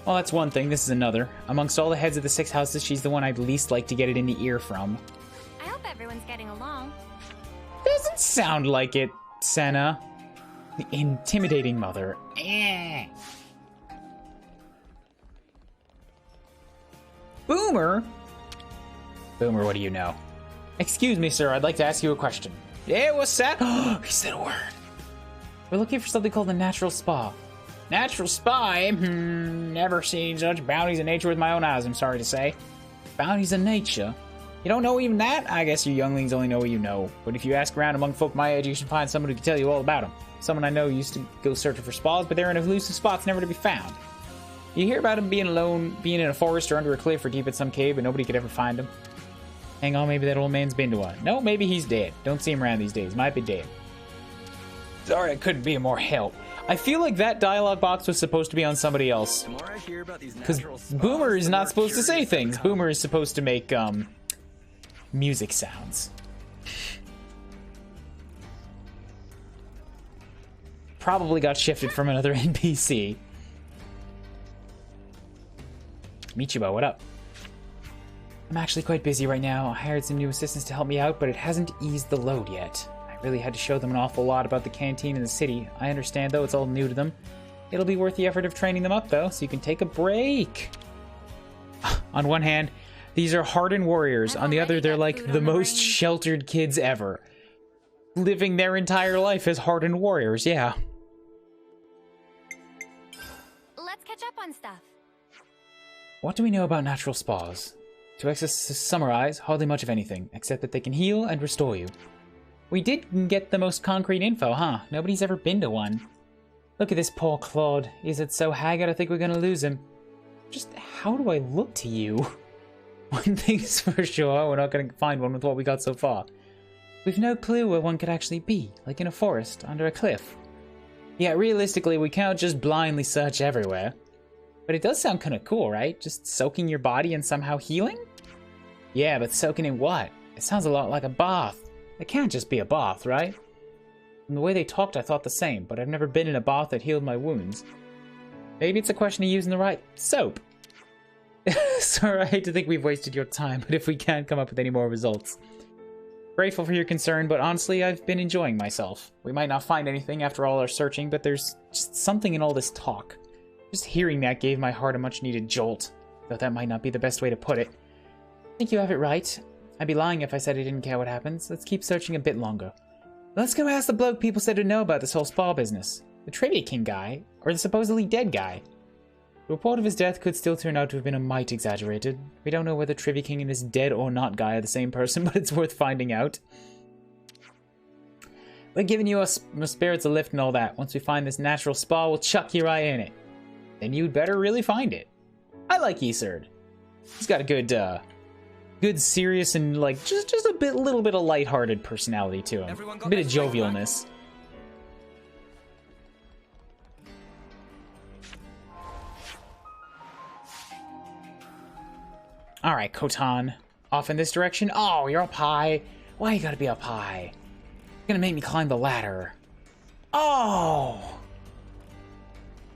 Well, that's one thing. This is another. Amongst all the heads of the 6 houses, she's the one I'd least like to get it in the ear from. I hope everyone's getting along. Doesn't sound like it, Senna. The intimidating mother. Boomer? Boomer, what do you know? Excuse me, sir. I'd like to ask you a question. Yeah, what's that? He said a word. We're looking for something called the Natural Spa. Natural Spa, eh? Never seen such bounties of nature with my own eyes, I'm sorry to say. Bounties of nature? You don't know even that? I guess you younglings only know what you know. But if you ask around among folk my age, you should find someone who can tell you all about them. Someone I know used to go searching for spas, but they're in elusive spots never to be found. You hear about them being alone, being in a forest or under a cliff or deep in some cave, but nobody could ever find them. Hang on, maybe that old man's been to one. No, maybe he's dead. Don't see him around these days. Might be dead. Sorry, I couldn't be of more help. I feel like that dialogue box was supposed to be on somebody else. Because Boomer is not supposed to say things. Boomer is supposed to make, music sounds. Probably got shifted from another NPC. Michiba, what up? I'm actually quite busy right now. I hired some new assistants to help me out, but it hasn't eased the load yet. I really had to show them an awful lot about the canteen in the city. I understand, though, it's all new to them. It'll be worth the effort of training them up, though, so you can take a break. On one hand, these are hardened warriors. On the other, they're like the most sheltered kids ever. Living their entire life as hardened warriors, yeah. Let's catch up on stuff. What do we know about natural spas? To summarize, hardly much of anything, except that they can heal and restore you. We did get the most concrete info, huh? Nobody's ever been to one. Look at this poor Claude. Is it so haggard I think we're gonna lose him? Just how do I look to you? One thing's for sure, we're not gonna find one with what we got so far. We've no clue where one could actually be, like in a forest, under a cliff. Yeah, realistically, we can't just blindly search everywhere. But it does sound kind of cool, right? Just soaking your body and somehow healing? Yeah, but soaking in what? It sounds a lot like a bath. It can't just be a bath, right? From the way they talked, I thought the same, but I've never been in a bath that healed my wounds. Maybe it's a question of using the right soap. Sorry, I hate to think we've wasted your time, but if we can't come up with any more results. Grateful for your concern, but honestly, I've been enjoying myself. We might not find anything after all our searching, but there's just something in all this talk. Just hearing that gave my heart a much-needed jolt, though that might not be the best way to put it. I think you have it right. I'd be lying if I said I didn't care what happens. Let's keep searching a bit longer. Let's go ask the bloke people said to know about this whole spa business. The Trivia King guy, or the supposedly dead guy. The report of his death could still turn out to have been a mite exaggerated. We don't know whether Trivia King and this dead or not guy are the same person, but it's worth finding out. We're giving you our spirits a lift and all that. Once we find this natural spa, we'll chuck you right in it. Then you'd better really find it. I like Isurd. He's got a good serious and like just a little bit of lighthearted personality to him. A bit of jovialness. All right, Kotan. Off in this direction? Oh, you're up high. Why you gotta be up high? You're gonna make me climb the ladder. Oh!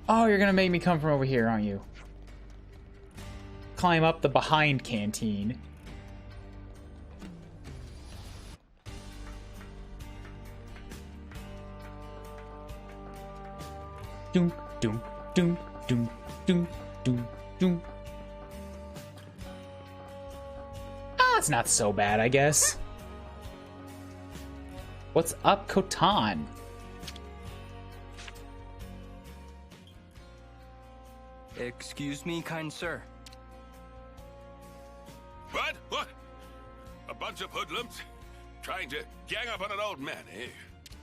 Oh, you're gonna make me come from over here, aren't you? Climb up the behind canteen. Doom, doom, doom, doom, doom, doom, doom. Ah, it's not so bad, I guess. What's up, Kotan? Excuse me, kind sir. What? What? A bunch of hoodlums? Trying to gang up on an old man, eh?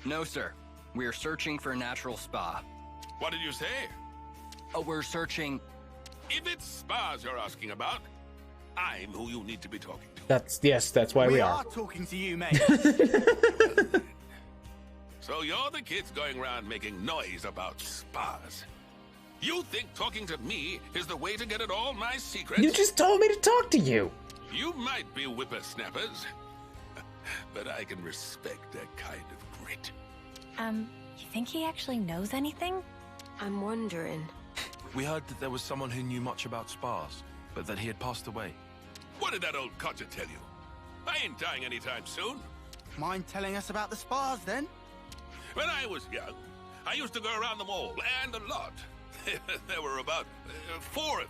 No, sir. We are searching for a natural spa. What did you say? Oh, we're searching... If it's spas you're asking about, I'm who you need to be talking to. That's why we are. Talking to you, mate. So you're the kids going around making noise about spas. You think talking to me is the way to get at all my secrets? You just told me to talk to you. You might be whippersnappers, but I can respect that kind of grit. You think he actually knows anything? I'm wondering. We heard that there was someone who knew much about spas, but that he had passed away. What did that old codger tell you? I ain't dying anytime soon. Mind telling us about the spas, then? When I was young, I used to go around them all, and a lot. There were about 4 of them.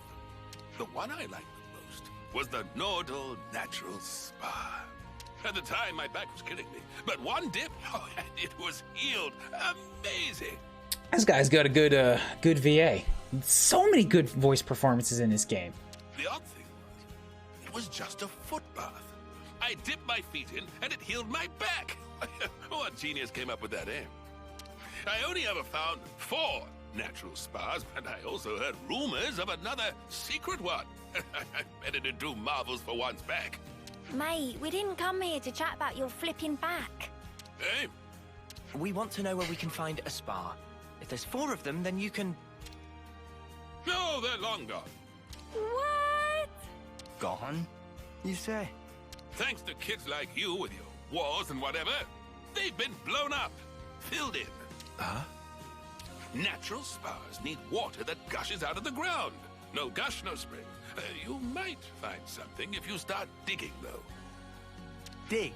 The one I liked the most was the Nordal Natural Spa. At the time, my back was killing me, but one dip, and it was healed. Amazing. This guy's got a good VA. So many good voice performances in this game. The odd thing was, it was just a foot bath. I dipped my feet in, and it healed my back. What genius came up with that, eh? I only ever found 4 natural spas, and I also heard rumors of another secret one. I bet it'd do marvels for one's back. Mate, we didn't come here to chat about your flipping back. Hey, We want to know where we can find a spa. If there's 4 of them, then you can... no, they're long gone. What? Gone? You say? Thanks to kids like you with your wars and whatever, they've been blown up, filled in. Huh? Natural spas need water that gushes out of the ground. No gush, no spring. You might find something if you start digging, though. Dig.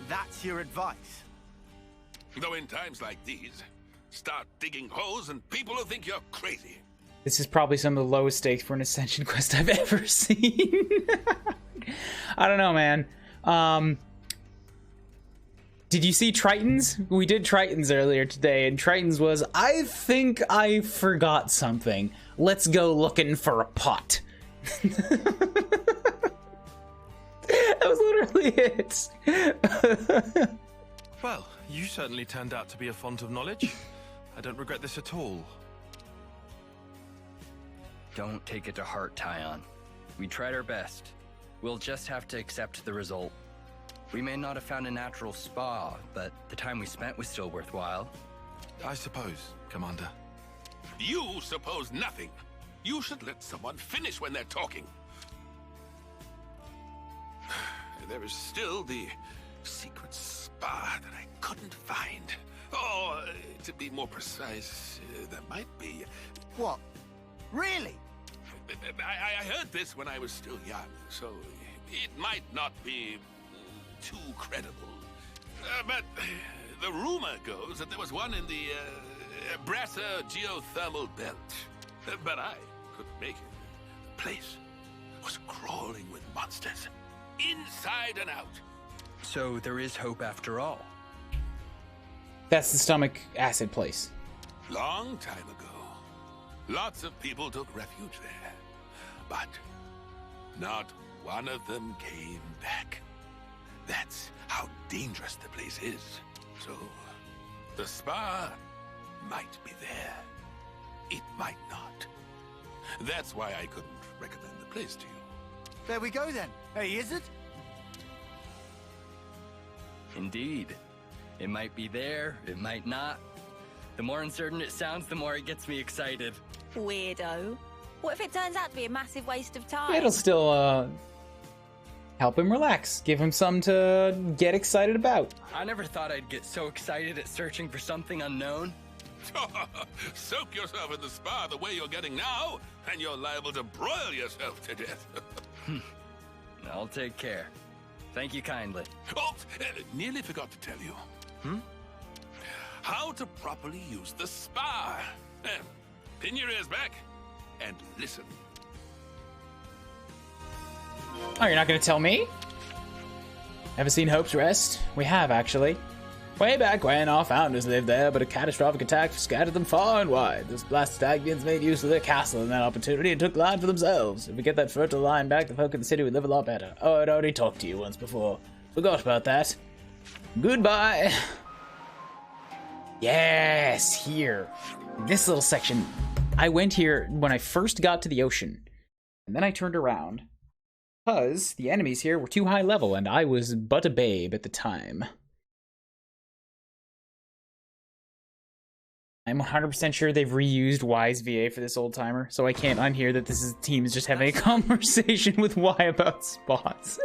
That's your advice. Though in times like these, start digging holes and people will think you're crazy. This is probably some of the lowest stakes for an Ascension quest I've ever seen. I don't know, man. Did you see Tritons? We did Tritons earlier today, and Tritons was, I think I forgot something. Let's go looking for a pot. That was literally it. Well, you certainly turned out to be a font of knowledge. I don't regret this at all. Don't take it to heart, Tyon. We tried our best. We'll just have to accept the result. We may not have found a natural spa, but the time we spent was still worthwhile. I suppose, Commander. You suppose nothing. You should let someone finish when they're talking. There is still the secret spa that I couldn't find. Oh, to be more precise, there might be. What? Really? I heard this when I was still young, so it might not be too credible. But the rumor goes that there was one in the Brasser geothermal belt. But I couldn't make it. The place was crawling with monsters, inside and out. So there is hope after all. That's the stomach acid place. Long time ago, lots of people took refuge there. But not one of them came back. That's how dangerous the place is. So, the spa might be there. It might not. That's why I couldn't recommend the place to you. There we go then. Hey, is it? Indeed. It might be there, it might not. The more uncertain it sounds, the more it gets me excited. Weirdo. What if it turns out to be a massive waste of time? It'll still Help him relax. Give him something to get excited about. I never thought I'd get so excited at searching for something unknown. Soak yourself in the spa the way you're getting now, and you're liable to broil yourself to death. I'll take care. Thank you kindly. Oh, nearly forgot to tell you. How to properly use the spa. Pin your ears back and listen. Oh, you're not gonna tell me? Ever seen Hope's Rest? We have, actually. Way back when, our founders lived there, but a catastrophic attack scattered them far and wide. Those blasted Stagnians made use of their castle in that opportunity and took land for themselves. If we get that fertile line back, the folk in the city would live a lot better. Oh, I'd already talked to you once before. Forgot about that. Goodbye. Yes, here. This little section. I went here when I first got to the ocean, and then I turned around, because the enemies here were too high level, and I was but a babe at the time. I'm 100% sure they've reused Y's VA for this old timer, so I can't unhear that this is teams just having a conversation with Y about spots.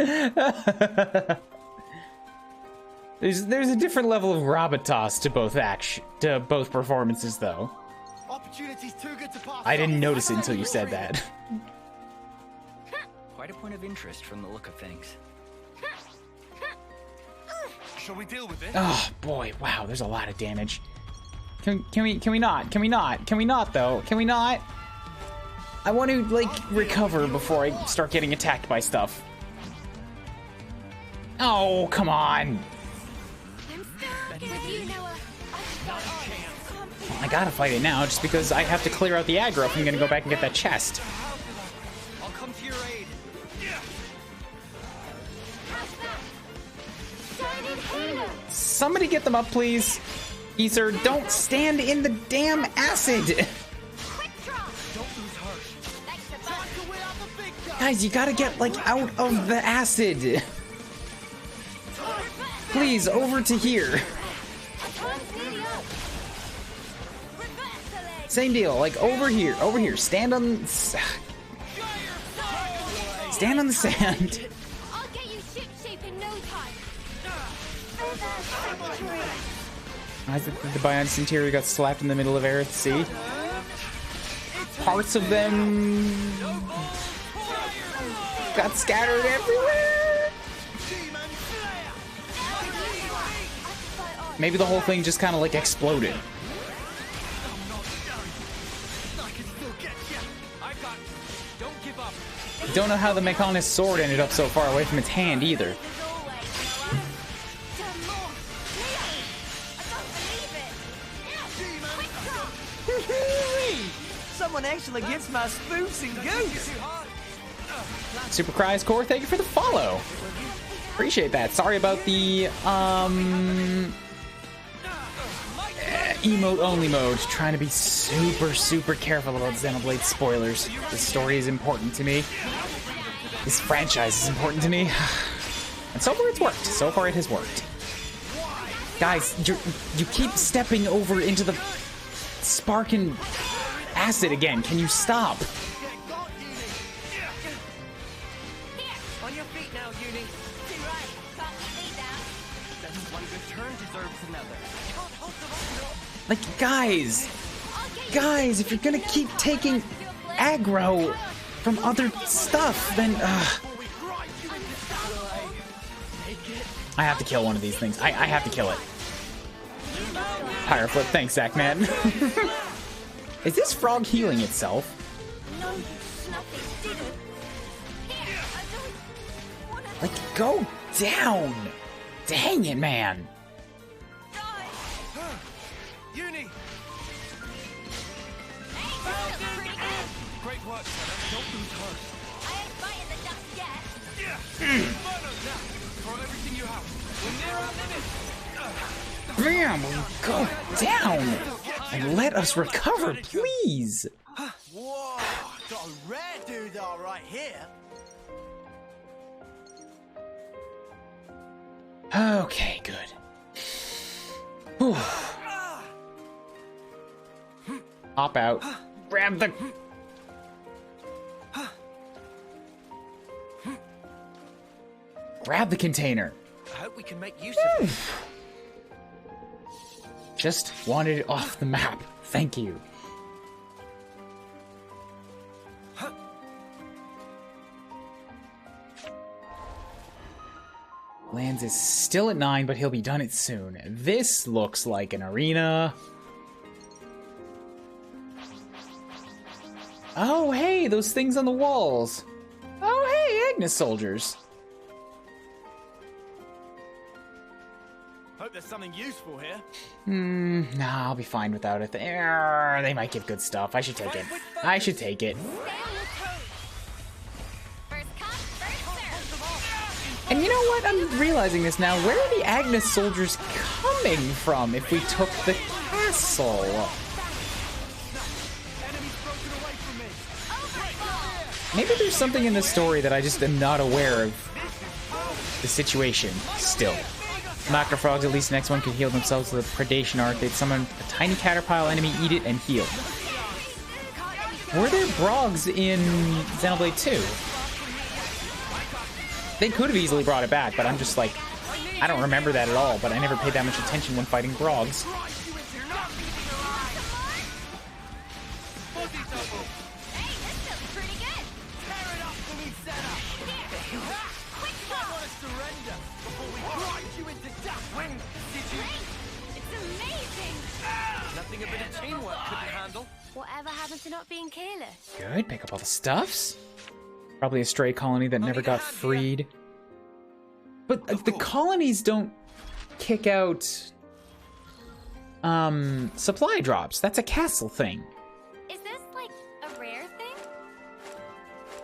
There's a different level of gravitas to both performances, though. Opportunity's too good to pass. I didn't notice it until you said that. Quite a point of interest from the look of things. Shall we deal with this? Oh boy, wow, there's a lot of damage. Can we not though? Can we not? I want to like recover before I start getting attacked by stuff. Oh, come on. Well, I gotta fight it now just because I have to clear out the aggro if I'm gonna go back and get that chest. I'll come to your aid. Somebody get them up, please. Isurd, don't stand in the damn acid. Guys, you gotta get, like, out of the acid. Please, over to here. Same deal, like, over here. Stand on... Stand on the sand. I'll get you ship-shape in no time. I think the Bionis interior got slapped in the middle of Aerith Sea. Parts of them got scattered everywhere. Maybe the whole thing just kind of like exploded. Don't know how the Mechonis sword ended up so far away from its hand either. Someone actually gets my spoofs and goose. Super Cries Core, thank you for the follow. Appreciate that. Sorry about the emote only mode. Trying to be super careful about Xenoblade spoilers. This story is important to me. This franchise is important to me. And so far it's worked. So far it has worked. Guys, you keep stepping over into the sparking acid again. Can you stop? On your feet now, Uni. One good turn deserves another. Like, guys, if you're gonna keep taking aggro from other stuff, then I have to kill one of these things. I have to kill it. Pyro flip, thanks, Zach, man. Is this frog healing itself? Like, go down! Dang it, man! Uni. Great work, son. Don't lose heart. I ain't fighting the dust yet. Burn us now. Throw everything you have. We're near our limit. Bam! Go down! And let us recover, please! Whoa, got a rare doodah right here. Okay, good. Whew. Hop out. Grab the... grab the container. I hope we can make use of it. Just wanted it off the map. Thank you. Lands is still at 9, but he'll be done it soon. This looks like an arena. Oh, hey, those things on the walls. Oh, hey, Agnes soldiers. Hope there's something useful here. Nah, I'll be fine without it. They might give good stuff. I should take it. I should take it. And you know what? I'm realizing this now. Where are the Agnes soldiers coming from if we took the castle? Maybe there's something in this story that I just am not aware of the situation still. Macrofrogs, at least the next one, could heal themselves with a predation arc. They'd summon a tiny caterpillar enemy, eat it, and heal. Were there Brogs in Xenoblade 2? They could have easily brought it back, but I'm just like, I don't remember that at all, but I never paid that much attention when fighting Brogs. Nothing a bit of teamwork couldn't handle. Whatever happened to not being careless? Good, pick up all the stuffs. Probably a stray colony that never got freed. But the colonies don't kick out supply drops. That's a castle thing. Is this like a rare thing?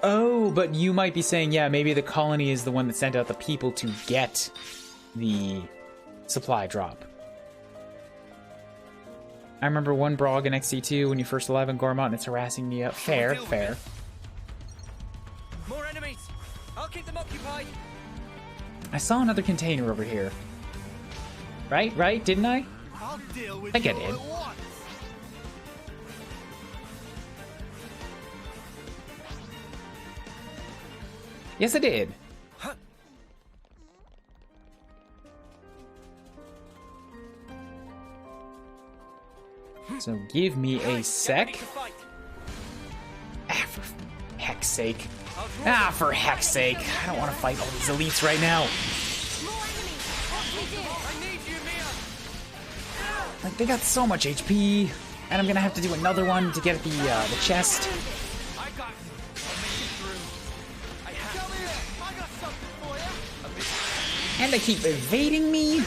Oh, but you might be saying, yeah, maybe the colony is the one that sent out the people to get the supply drop. I remember one Brog in XC2 when you first alive in Gormont and it's harassing me up. Fair, fair. More enemies. I'll keep them occupied. I saw another container over here. Right? Didn't I? I'll deal with I think I you did. all at once. Yes, I did. So give me a sec. For heck's sake. For heck's sake. I don't want to fight all these elites right now. Like, they got so much HP, and I'm gonna have to do another one to get the chest. And they keep evading me.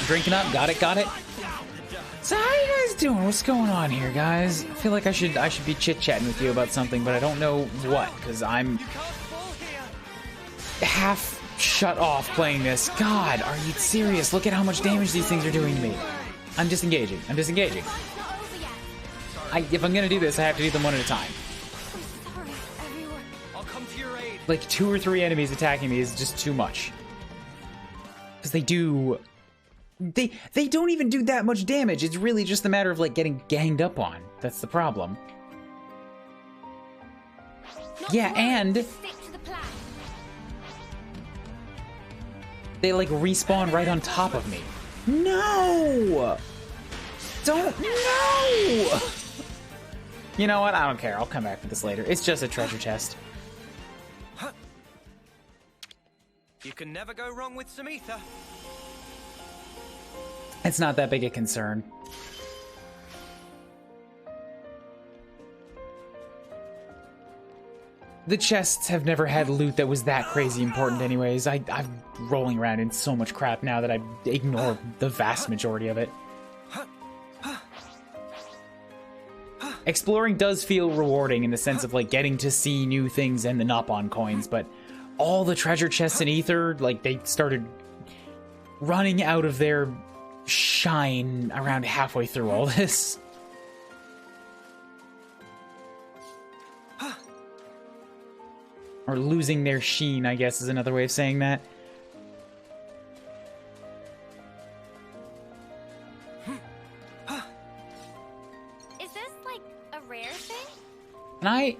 Drinking up, got it. So how you guys doing? What's going on here, guys? I feel like I should be chit-chatting with you about something, but I don't know what, because I'm half shut off playing this. God, are you serious? Look at how much damage these things are doing to me. I'm disengaging. If I'm gonna do this, I have to do them one at a time. I'll come to your aid. Like 2 or 3 enemies attacking me is just too much. Because they don't even do that much damage. It's really just a matter of like getting ganged up on. That's the problem. Yeah, and they like respawn right on top of me. No! No! You know what? I don't care. I'll come back for this later. It's just a treasure chest. You can never go wrong with some ether. It's not that big a concern. The chests have never had loot that was that crazy important anyways. I'm rolling around in so much crap now that I ignore the vast majority of it. Exploring does feel rewarding in the sense of like getting to see new things and the Nopon coins, but all the treasure chests in Ether, like they started running out of their shine around halfway through all this. Or losing their sheen, I guess, is another way of saying that. Is this, like, a rare thing? Can I...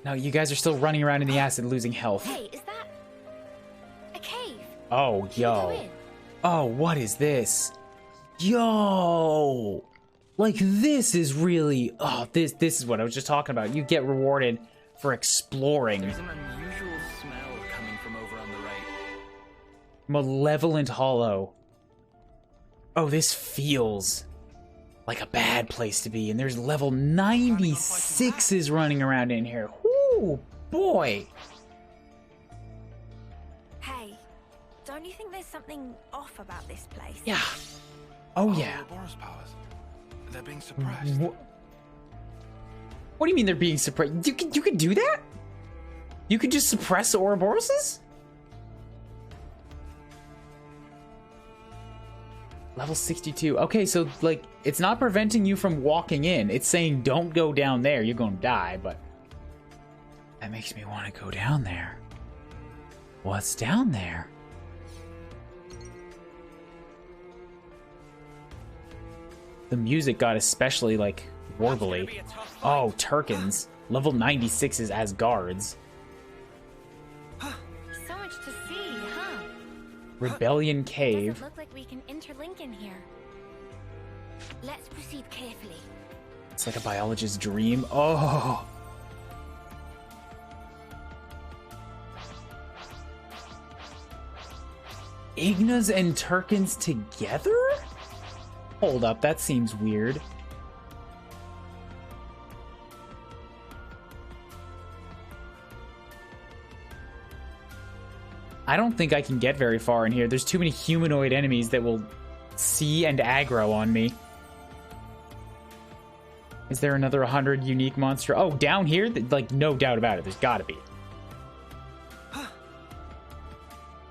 No, you guys are still running around in the acid losing health. Hey, is that a cave? Oh, Can you go yo. in? Oh, what is this? Yo! Like, this is really... Oh, this is what I was just talking about. You get rewarded for exploring. There's an unusual smell coming from over on the right. Malevolent Hollow. Oh, this feels like a bad place to be. And there's level 96s running around in here. Whoo, boy. Hey, don't you think there's something off about this place? Yeah. Oh, yeah. Ouroboros powers. They're being suppressed. What do you mean they're being suppressed? You could do that? You could just suppress Ouroboroses? Level 62. Okay, so, like, it's not preventing you from walking in. It's saying don't go down there. You're gonna die, but... That makes me want to go down there. What's down there? The music got especially, like, warbly. Oh, Turkins. Level 96 is as guards. So much to see, huh? Rebellion Cave. Doesn't look like we can interlink in here. Let's proceed carefully. It's like a biologist's dream. Oh. Ignas and Turkins together? Hold up, that seems weird. I don't think I can get very far in here. There's too many humanoid enemies that will see and aggro on me. Is there another 100 unique monster? Oh, down here? Like, no doubt about it. There's gotta be.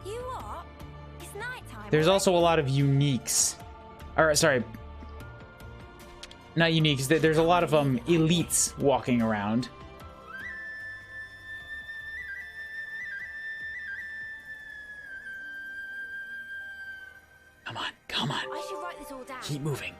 You what? It's nighttime. There's also a lot of uniques. Or, sorry. Not uniques. There's a lot of elites walking around. Come on, come on. I should write this all down. Keep moving.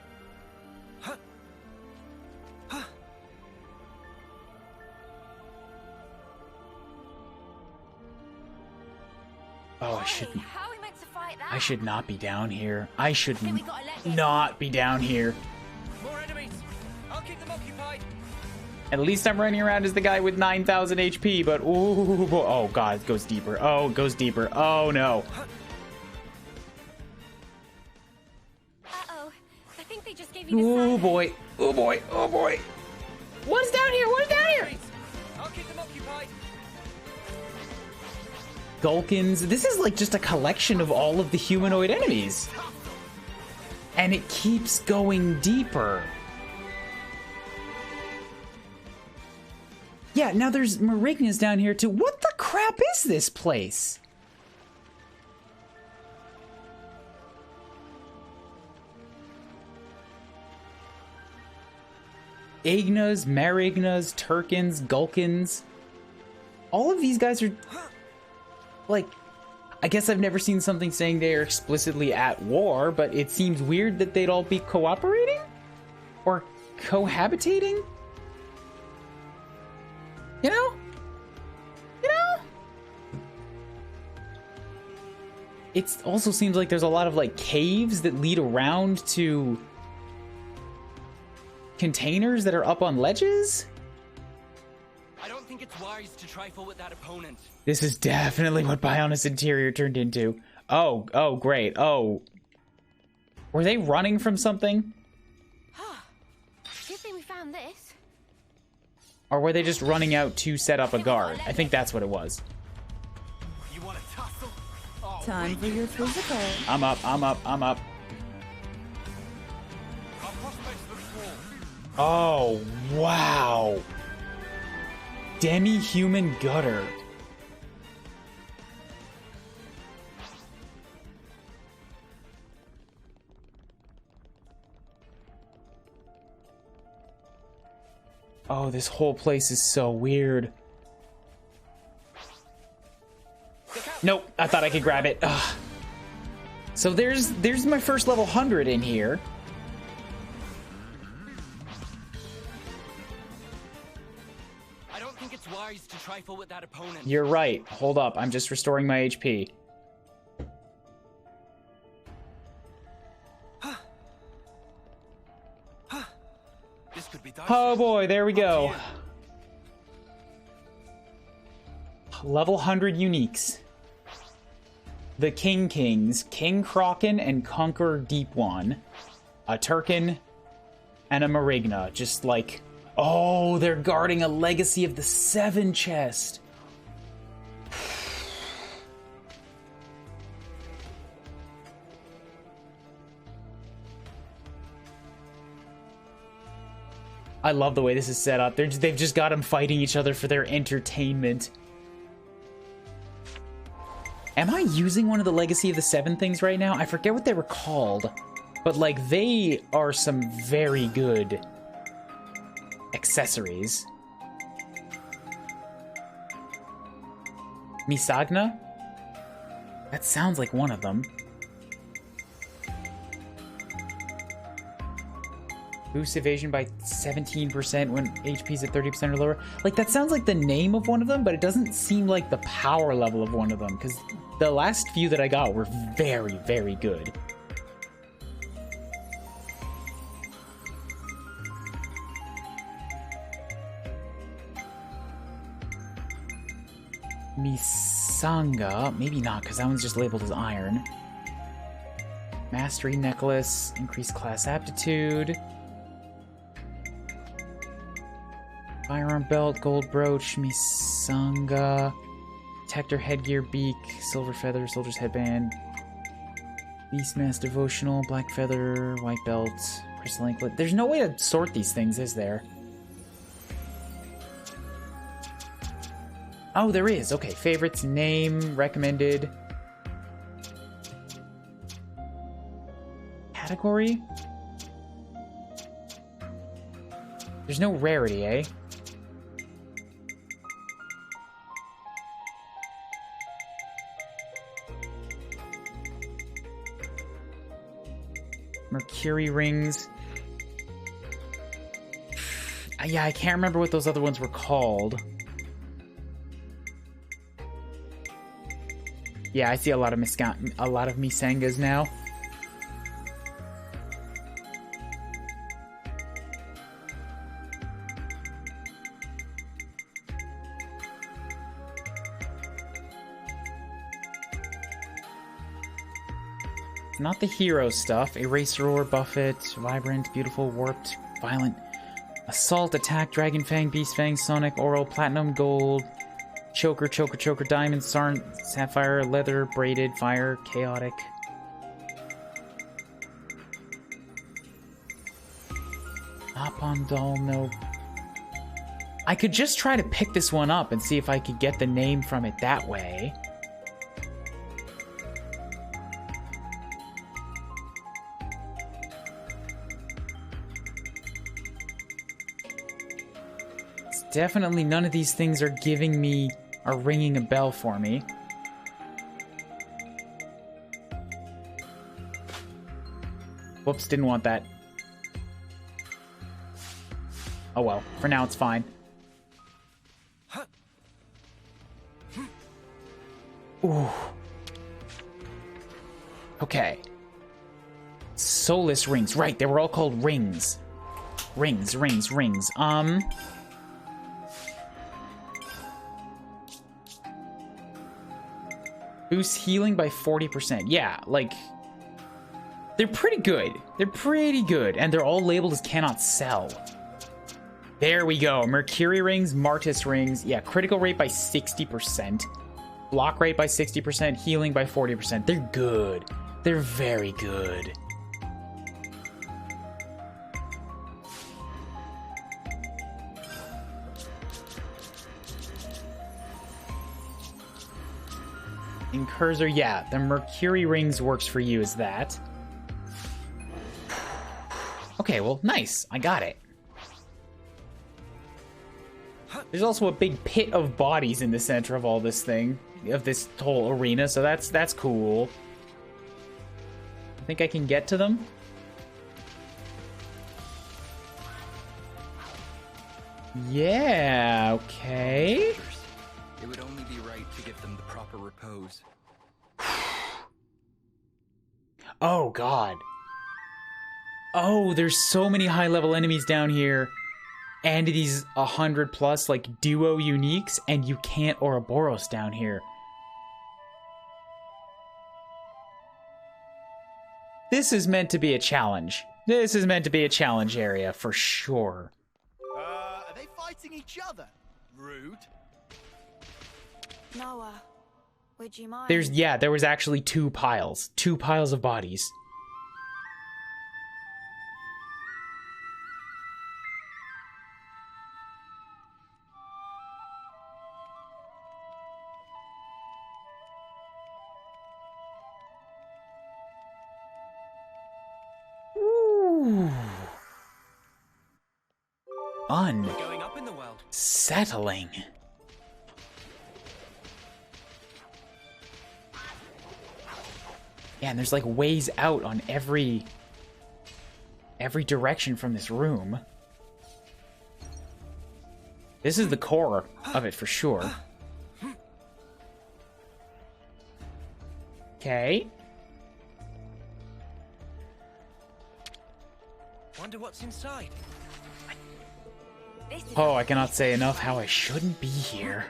Oh, I shouldn't. How are we meant to fight that? I should not be down here. I should think we gotta let this not be down here. More enemies. I'll keep them occupied. At least I'm running around as the guy with 9,000 HP, but ooh, oh god, it goes deeper. Oh, it goes deeper. Oh no. Uh-oh. I think they just gave you the Oh sign. boy. Oh boy. Oh boy. What's down here? What's down here? I'll keep them occupied. Gulkins. This is like just a collection of all of the humanoid enemies. And it keeps going deeper. Yeah, now there's Marignas down here too. What the crap is this place? Ignas, Marignas, Turkins, Gulkins. All of these guys are... Like, I guess I've never seen something saying they are explicitly at war, but it seems weird that they'd all be cooperating? Or cohabitating? You know? You know? It also seems like there's a lot of, like, caves that lead around to containers that are up on ledges? I don't think it's wise to trifle with that opponent. This is definitely what Bionis Interior turned into. Oh, great. Oh. Were they running from something? Good thing we found this. Or were they just running out to set up a guard? I think that's what it was. You want to tussle? Oh, Time for your physical. I'm up, I'm up, I'm up. Our prospects look poor. Oh, wow. Demi-human gutter. Oh, this whole place is so weird. Nope, I thought I could grab it. Ugh. So there's my first level 100 in here. I don't think it's wise to trifle with that opponent. You're right. Hold up, I'm just restoring my HP. This could be dicey. Oh boy, there we go. Level 100 uniques. The Kings, King Kraken and Conqueror Deep One. A Turkin and a Marigna. Just like, oh, they're guarding a Legacy of the Seven chest. I love the way this is set up. They've just got them fighting each other for their entertainment. Am I using one of the Legacy of the Seven things right now? I forget what they were called. But, like, they are some very good accessories. Misagna? That sounds like one of them. Boost evasion by 17% when HP's at 30% or lower. Like, that sounds like the name of one of them, but it doesn't seem like the power level of one of them, because the last few that I got were very, very good. Misanga, maybe not, because that one's just labeled as iron. Mastery necklace, increased class aptitude. Firearm belt, gold brooch, Misanga, protector headgear, beak, silver feather, soldier's headband, Beastmaster devotional, black feather, white belt, crystal anklet. There's no way to sort these things, is there? Oh, there is. Okay, favorites, name, recommended. Category? There's no rarity, eh? Mercury rings. Yeah, I can't remember what those other ones were called. Yeah, I see a lot of Misangas now. Not the hero stuff. Eraser Ore, Buffet, Vibrant, Beautiful, Warped, Violent, Assault, Attack, Dragon Fang, Beast Fang, Sonic, Oral, Platinum, Gold, Choker, Diamond, Sapphire, Leather, Braided, Fire, Chaotic. Apondal, no. I could just try to pick this one up and see if I could get the name from it that way. Definitely none of these things are ringing a bell for me. Whoops, didn't want that. Oh well, for now it's fine. Ooh. Okay. Soulless rings. Right, they were all called rings. Rings. Boost healing by 40%. Yeah, like, they're pretty good. And they're all labeled as cannot sell. There we go. Mercury rings, Martis rings. Yeah, critical rate by 60%. Block rate by 60%. Healing by 40%. They're good. They're very good. Incursor, yeah, the Mercury rings works for you as that. Okay, well, nice. I got it. There's also a big pit of bodies in the center of all this thing, of this whole arena, so that's cool. I think I can get to them. Yeah, okay. It would only be right to give them the proper repose. Oh, God. Oh, there's so many high-level enemies down here. And these 100+ like duo uniques, and you can't Ouroboros down here. This is meant to be a challenge. This is meant to be a challenge area for sure. Are they fighting each other? Rude. Noah, would you mind? There was actually two piles of bodies. Going up in the world. Unsettling. Yeah, and there's like ways out on every direction from this room. This is the core of it for sure. Okay. Wonder what's inside. Oh, I cannot say enough how I shouldn't be here.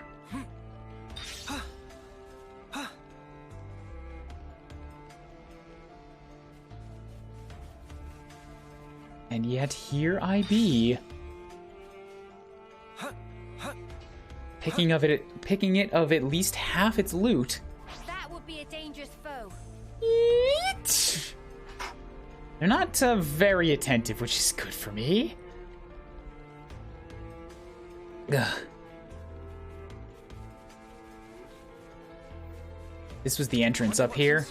And yet here I be. Picking it of at least half its loot. That would be a dangerous foe. Eat. They're not very attentive, which is good for me. Ugh. This was the entrance up here.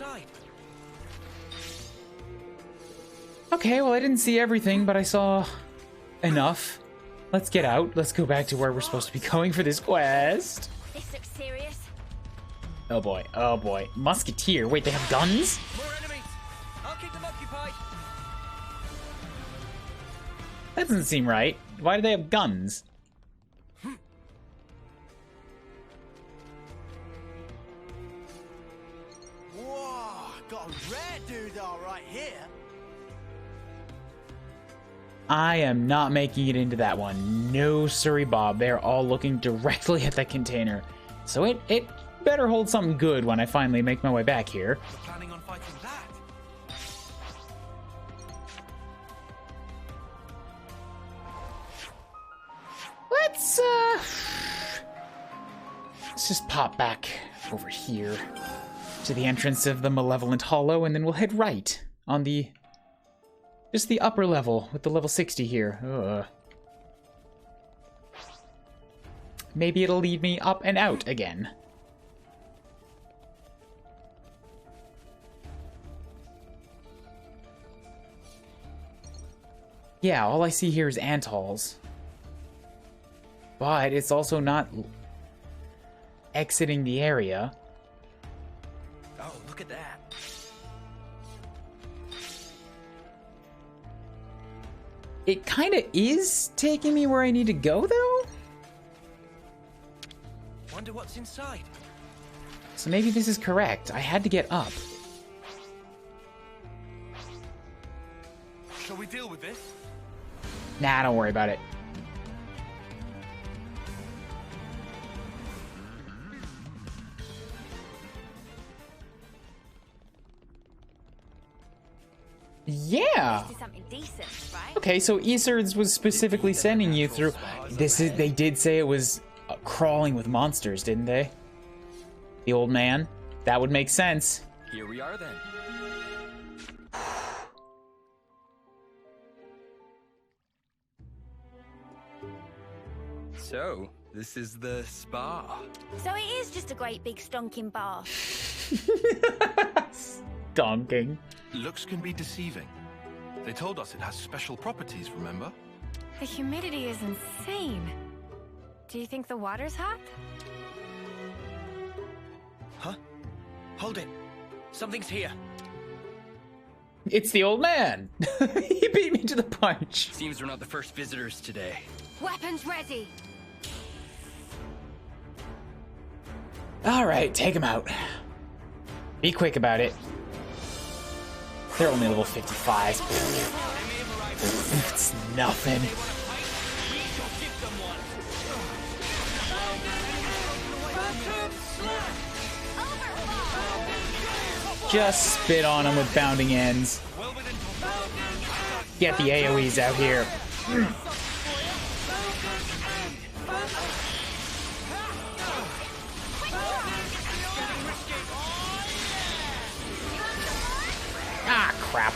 Okay, well I didn't see everything, but I saw enough. Let's get out. Let's go back to where we're supposed to be going for this quest. This looks serious. Oh boy, oh boy. Musketeer. Wait, they have guns? More enemies. I'll keep them occupied. That doesn't seem right. Why do they have guns? Whoa, got a rare doodah right here. I am not making it into that one. No, sorry, Bob. They're all looking directly at that container. So it better hold something good when I finally make my way back here. Planning on fighting that? Let's just pop back over here to the entrance of the Malevolent Hollow, and then we'll head right on just the upper level with the level 60 here. Ugh. Maybe it'll lead me up and out again. Yeah, all I see here is ant halls. But it's also not exiting the area. Oh, look at that. It kind of is taking me where I need to go, though? Wonder what's inside. So maybe this is correct. I had to get up. Shall we deal with this? Nah, don't worry about it. Yeah. This is something decent, right? Okay, so Isurd was specifically sending you through. They did say it was crawling with monsters, didn't they? The old man. That would make sense. Here we are then. So, this is the spa. So it is just a great big stonking bath. Stonking. Looks can be deceiving. They told us it has special properties, remember? The humidity is insane. Do you think the water's hot? Huh? Hold it. Something's here. It's the old man. He beat me to the punch. Seems we're not the first visitors today. Weapons ready. All right, take him out. Be quick about it. They're only level 55. It's nothing. Just spit on him with bounding ends. Get the AoEs out here. Ah, crap.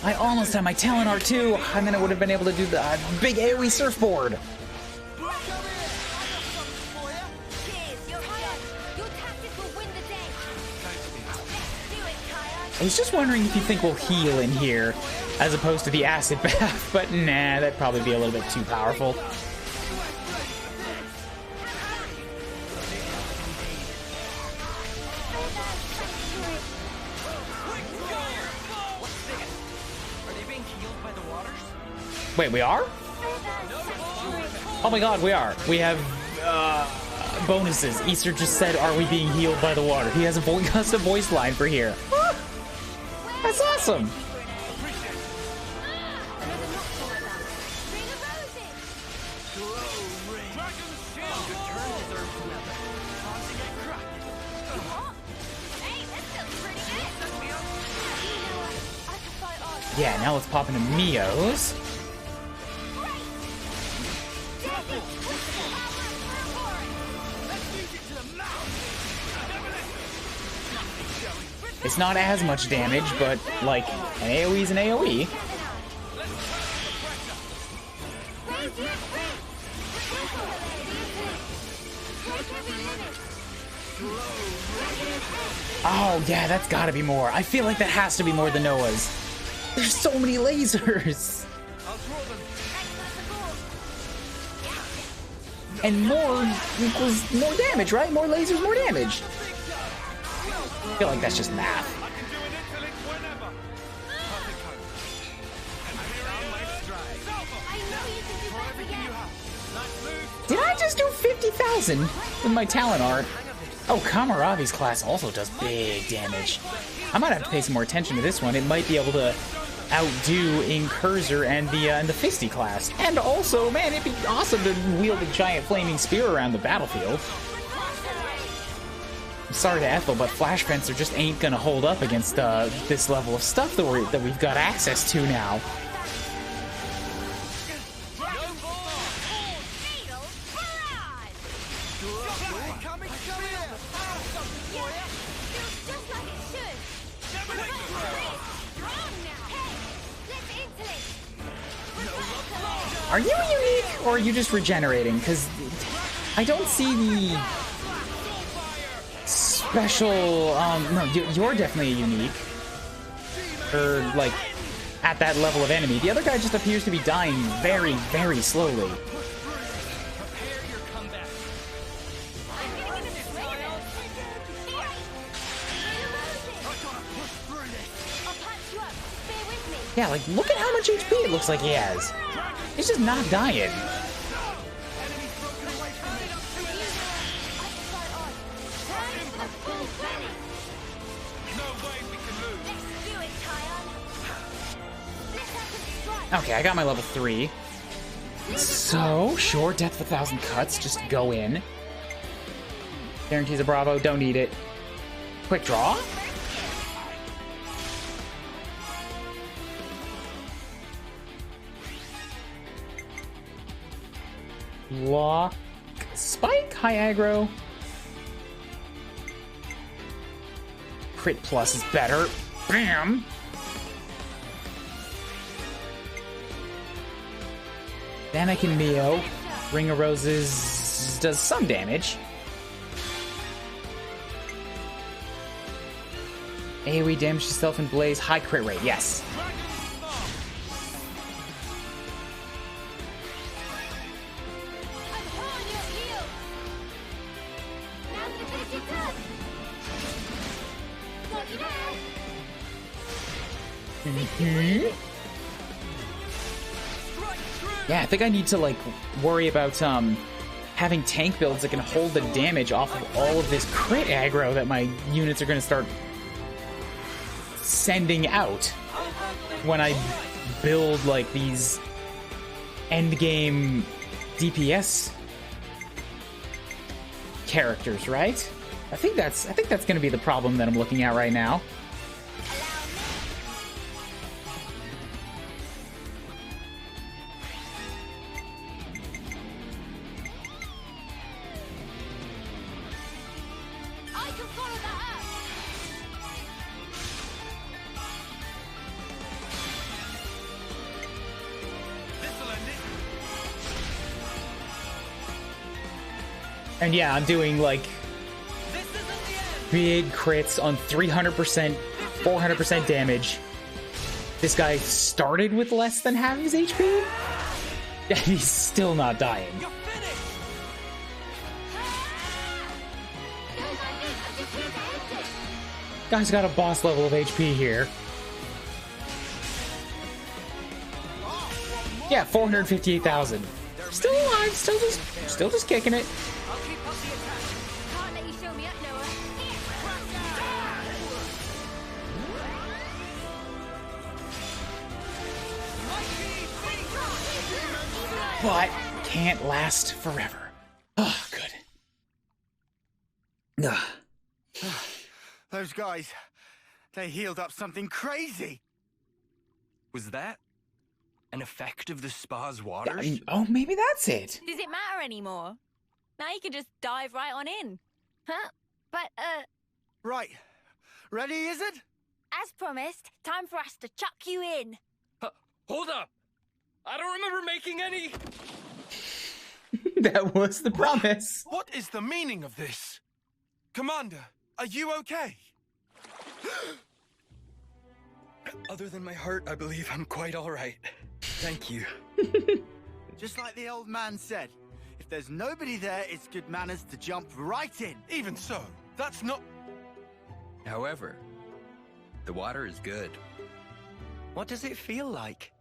I almost had my talent art too, and then I would have been able to do the big AoE surfboard. I was just wondering if you think we'll heal in here, as opposed to the acid bath, but nah, that'd probably be a little bit too powerful. Wait, we are? Oh my god, we are. We have bonuses. Isurd just said, "Are we being healed by the water?" He has a custom voice line for here. That's awesome. Yeah, now let's pop into Mio's. It's not as much damage, but like an AoE's an AoE. Oh yeah, that's gotta be more. I feel like that has to be more than Noah's. There's so many lasers. And more equals more damage, right? More lasers, more damage. I feel like that's just math. Did I just do 50,000 with my talent art? Oh, Kamaravi's class also does big damage. I might have to pay some more attention to this one. It might be able to outdo Incursor and the Fisty class. And also, man, it'd be awesome to wield a giant flaming spear around the battlefield. I'm sorry to Ethel, but Flash Fencer just ain't gonna hold up against this level of stuff that we've got access to now. Are you unique, or are you just regenerating? Because I don't see the special, no, you're definitely a unique. Or, like, at that level of enemy. The other guy just appears to be dying very, very slowly. Yeah, like, look at how much HP it looks like he has. He's just not dying. Okay, I got my level 3. So, sure, death of 1,000 cuts, just go in. Guarantees a Bravo, don't need it. Quick draw? Lock. Spike, high aggro. Crit plus is better. Bam! Then I can Neo. Ring of Roses does some damage. AoE damage to self and Blaze. High crit rate, yes. Yeah, I think I need to like worry about having tank builds that can hold the damage off of all of this crit aggro that my units are going to start sending out when I build like these endgame DPS characters, right? I think that's going to be the problem that I'm looking at right now. And yeah, I'm doing like big crits on 300%, 400% damage. This guy started with less than half his HP, and he's still not dying. Guy's got a boss level of HP here. Yeah, 458,000. Still alive, still just kicking it. But can't last forever. Oh, good. Ugh. Those guys, they healed up something crazy. Was that an effect of the spa's waters? Oh, maybe that's it. Does it matter anymore? Now you can just dive right on in. Huh? But, Right. Ready, is it? as promised, time for us to chuck you in. Hold up! I don't remember making any... That was the promise. What is the meaning of this? Commander, are you okay? Other than my heart, I believe I'm quite all right. Thank you. Just like the old man said, if there's nobody there, it's good manners to jump right in. Even so, that's not... However, the water is good. What does it feel like?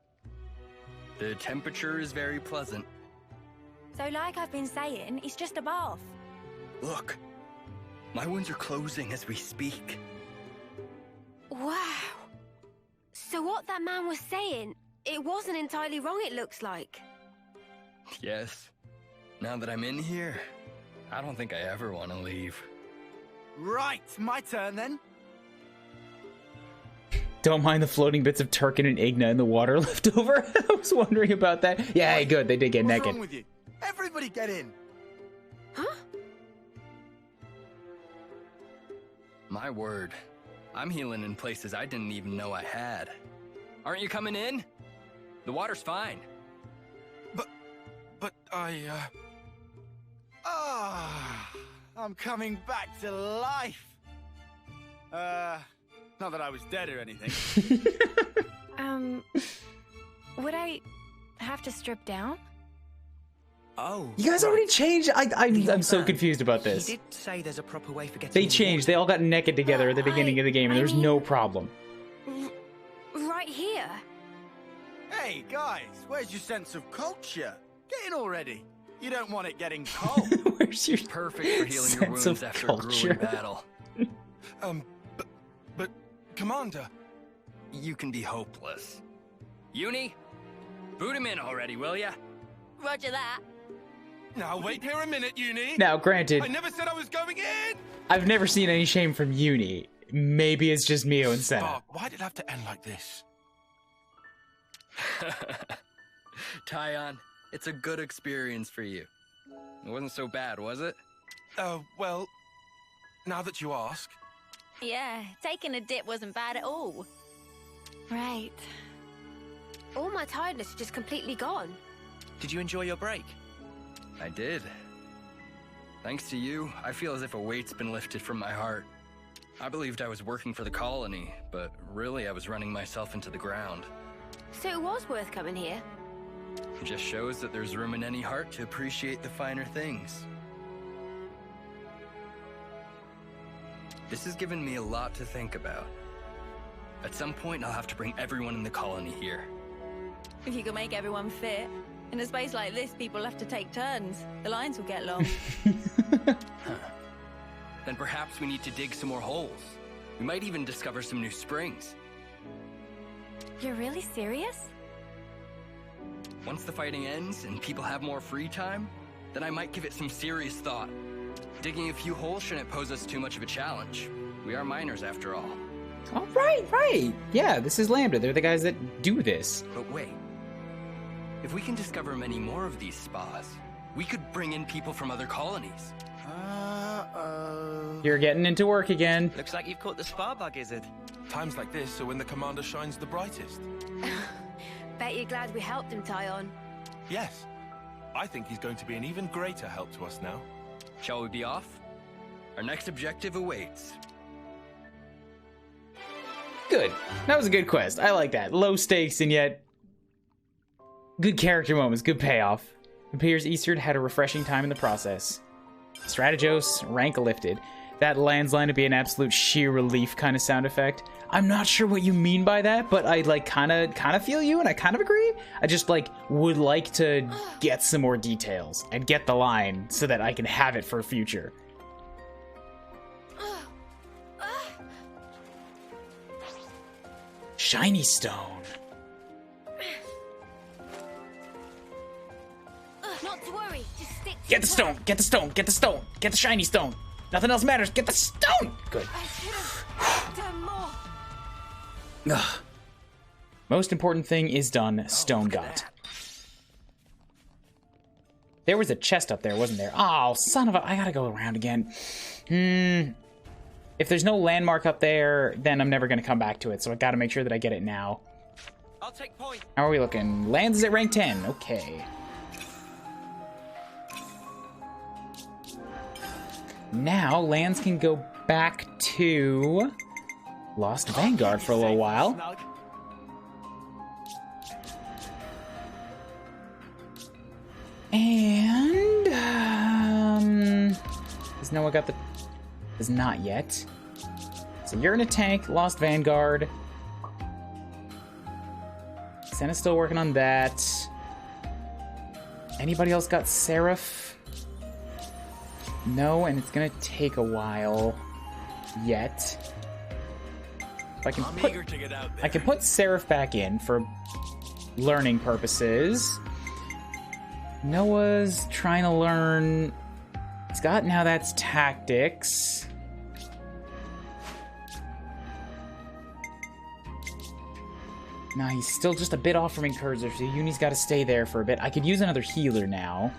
The temperature is very pleasant. So like I've been saying, it's just a bath. Look, my wounds are closing as we speak. Wow. So what that man was saying, it wasn't entirely wrong, it looks like. Yes. Now that I'm in here, I don't think I ever want to leave. Right, my turn then. Don't mind the floating bits of Turkin and Igna in the water left over. I was wondering about that. Yeah, hey, good. They did get What's naked. wrong with you? Everybody get in. Huh? My word, I'm healing in places I didn't even know I had. Aren't you coming in? The water's fine. But I, I'm coming back to life. Not that I was dead or anything. Would I have to strip down? Oh. You guys already changed? I'm so confused about this. He did say there's a proper way for getting They in the changed. water. They all got naked together at the beginning of the game, and there's no problem. Right here. Hey, guys, where's your sense of culture? Get in already. You don't want it getting cold. Where's your Perfect for healing your sense wounds of after a culture? grueling battle. but, Commander... You can be hopeless. Uni, boot him in already, will ya? Roger that. Now, wait here a minute, Uni. Now, granted, I never said I was going in! I've never seen any shame from Uni. Maybe it's just Mio and Senna. Spark, why did it have to end like this? Tyon, it's a good experience for you. It wasn't so bad, was it? Well, now that you ask... Yeah, taking a dip wasn't bad at all. Right. All my tiredness is just completely gone. Did you enjoy your break? I did. Thanks to you, I feel as if a weight's been lifted from my heart. I believed I was working for the colony, but really I was running myself into the ground. So it was worth coming here. It just shows that there's room in any heart to appreciate the finer things. This has given me a lot to think about. At some point, I'll have to bring everyone in the colony here. If you can make everyone fit. In a space like this, people have to take turns. The lines will get long. Then perhaps we need to dig some more holes. We might even discover some new springs. You're really serious? Once the fighting ends and people have more free time, then I might give it some serious thought. Digging a few holes shouldn't pose us too much of a challenge. We are miners after all. Oh, right. Yeah, this is Lambda. They're the guys that do this. But wait. If we can discover many more of these spas, we could bring in people from other colonies. You're getting into work again. Looks like you've caught the spa bug, Isurd. Times like this are when the commander shines the brightest. Bet you're glad we helped him, Tyon. Yes. I think he's going to be an even greater help to us now. Shall we be off? Our next objective awaits. Good. That was a good quest. I like that. Low stakes and yet good character moments, good payoff. It appears Isurd had a refreshing time in the process. Strategos, rank lifted. That landsline would be an absolute sheer relief kind of sound effect. I'm not sure what you mean by that, but I like kind of feel you and I kind of agree. I just like would like to get some more details and get the line so that I can have it for future. Shiny stone. Not to worry, just stick to Get the your stone, get the stone, get the stone, get the shiny stone. Nothing else matters, get the stone! Good. I should have done more. Ugh. Most important thing is done, stone got. There was a chest up there, wasn't there? Oh, son of a... I gotta go around again. If there's no landmark up there, then I'm never gonna come back to it, so I gotta make sure that I get it now. I'll take point. How are we looking? Lands is at rank 10. Okay. Now, lands can go back to Lost Vanguard for a little while. Snug. And, does Noah got the... Does not yet. So you're in a tank, Lost Vanguard. Senna's still working on that. Anybody else got Seraph? No, and it's gonna take a while yet. If I can I'm put, eager to get out there. I can put Seraph back in for learning purposes. Noah's trying to learn Scott, now that's tactics. Nah, he's still just a bit off from Encourager, so Uni's got to stay there for a bit. I could use another healer now.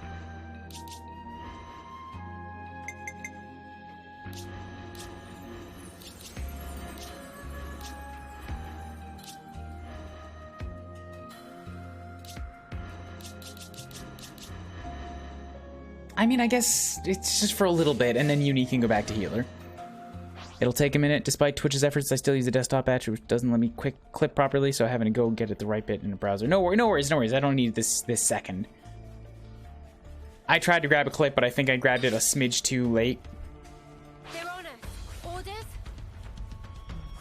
I mean, I guess it's just for a little bit, and then Uni can go back to healer. It'll take a minute. Despite Twitch's efforts, I still use the desktop patch, which doesn't let me quick clip properly, so I'm having to go get it the right bit in the browser. No worries. I don't need this second. I tried to grab a clip, but I think I grabbed it a smidge too late. They're on us. Orders?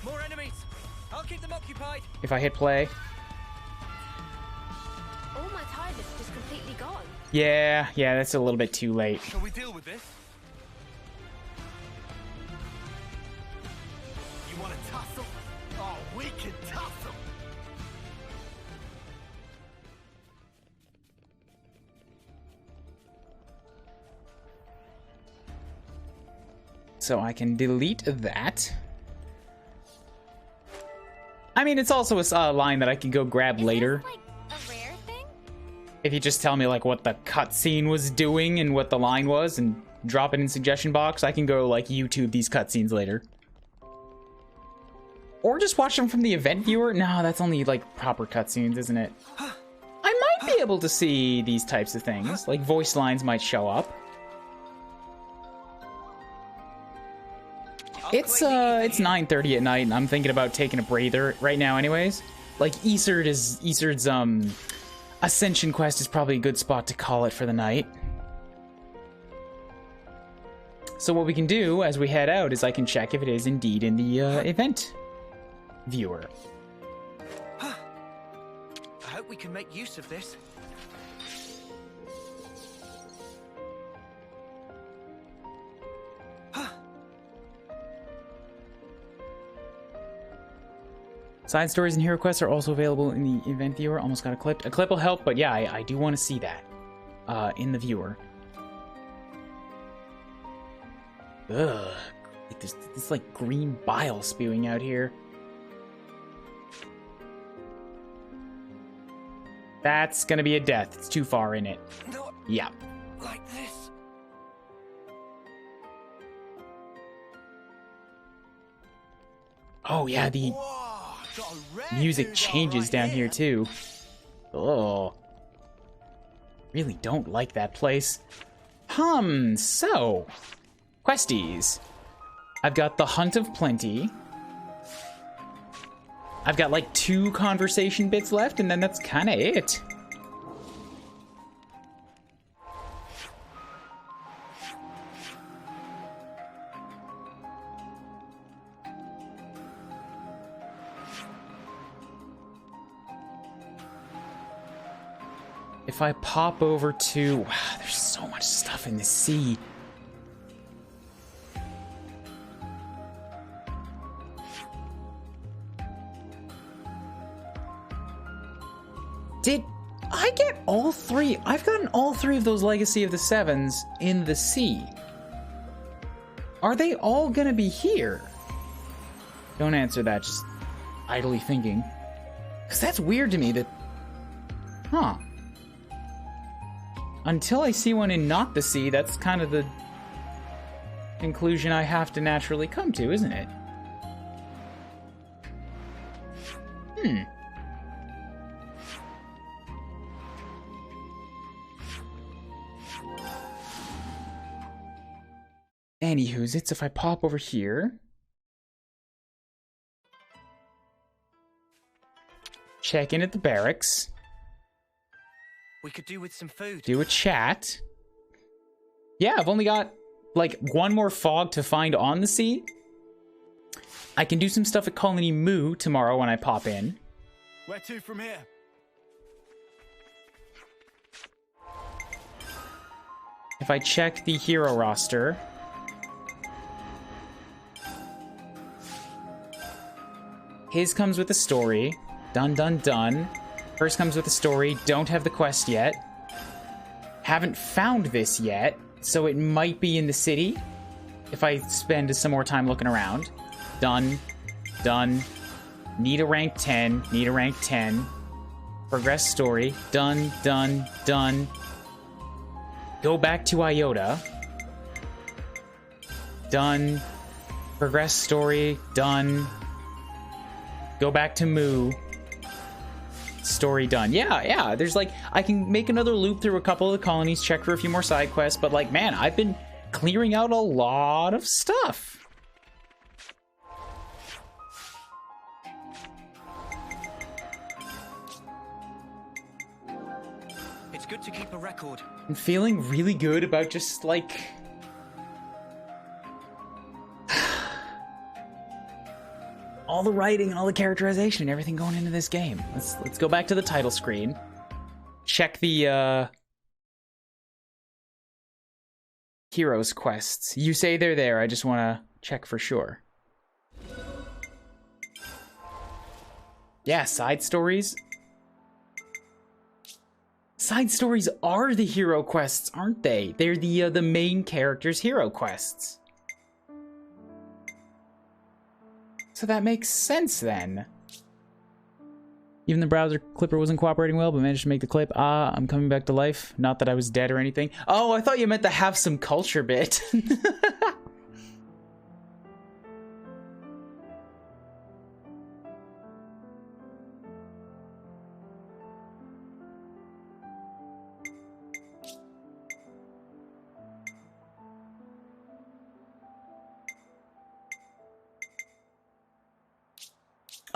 More enemies. I'll keep them occupied. If I hit play. All my time is just completely gone. Yeah, that's a little bit too late. Shall we deal with this? You want to tussle? Oh, we can tussle. So I can delete that. I mean, it's also a line that I can go grab later. Like a rare thing? If you just tell me like what the cutscene was doing and what the line was and drop it in suggestion box, I can go like YouTube these cutscenes later. Or just watch them from the event viewer. No, that's only like proper cutscenes, isn't it? I might be able to see these types of things. Like voice lines might show up. It's 9:30 at night and I'm thinking about taking a breather right now anyways. Like Isurd's Ascension quest is probably a good spot to call it for the night. So what we can do as we head out is I can check if it is indeed in the event viewer. I hope we can make use of this. Side stories and hero quests are also available in the event viewer. Almost got a clip. A clip will help, but yeah, I do want to see that in the viewer. Ugh. There's this like green bile spewing out here. That's gonna be a death. It's too far in it. Not Yeah. like this. Oh yeah, the Whoa, got a rare music dude changes right down here too. Oh. Really don't like that place. So. Questies. I've got the Hunt of Plenty. I've got like 2 conversation bits left, and then that's kind of it. If I pop over to... Wow, there's so much stuff in the sea. Did I get all 3? I've gotten all 3 of those Legacy of the Sevens in the sea. Are they all gonna be here? Don't answer that, just idly thinking. Because that's weird to me that... Huh. Until I see one in not the sea, that's kind of the conclusion I have to naturally come to, isn't it? Anywho's, it's if I pop over here. Check in at the barracks. We could do with some food. Do a chat. Yeah, I've only got, like, 1 more fog to find on the sea. I can do some stuff at Colony Moo tomorrow when I pop in. Where to from here? If I check the hero roster... His comes with a story. Done, done, done. First comes with a story. Don't have the quest yet. Haven't found this yet, so it might be in the city if I spend some more time looking around. Done. Done. Need a rank 10. Need a rank 10. Progress story. Done, done, done. Go back to Iota. Done. Progress story. Done. Go back to Moo. Story done. Yeah, there's like, I can make another loop through a couple of the colonies, check for a few more side quests, but like, man, I've been clearing out a lot of stuff. It's good to keep a record. I'm feeling really good about just like... all the writing and all the characterization and everything going into this game. Let's go back to the title screen. Check the heroes quests. You say they're there. I just want to check for sure. Yeah, side stories. Side stories are the hero quests, aren't they? They're the main character's hero quests. So that makes sense then. Even the browser clipper wasn't cooperating well, but managed to make the clip. Ah, I'm coming back to life. Not that I was dead or anything. Oh, I thought you meant the have some culture bit.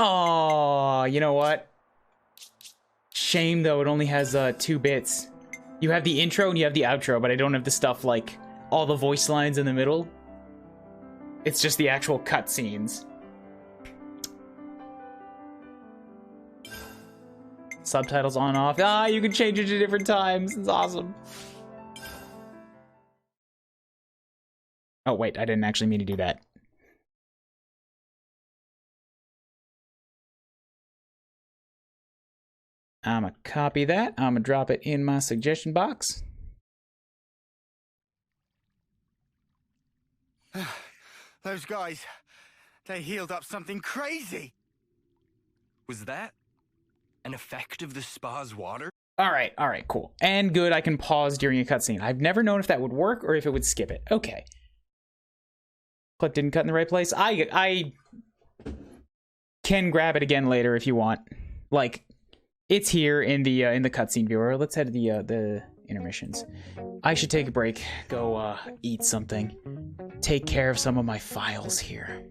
Oh, you know what? Shame though, it only has 2 bits. You have the intro and you have the outro, but I don't have the stuff like all the voice lines in the middle. It's just the actual cutscenes. Subtitles on off. Ah, you can change it to different times. It's awesome. Oh, wait, I didn't actually mean to do that. I'm gonna copy that. I'm gonna drop it in my suggestion box. Those guys, they healed up something crazy. Was that an effect of the spa's water? All right, cool. And good, I can pause during a cutscene. I've never known if that would work or if it would skip it. Okay. Clip didn't cut in the right place. I can grab it again later if you want. Like, it's here in the cutscene viewer. Let's head to the intermissions. I should take a break. Go eat something. Take care of some of my files here.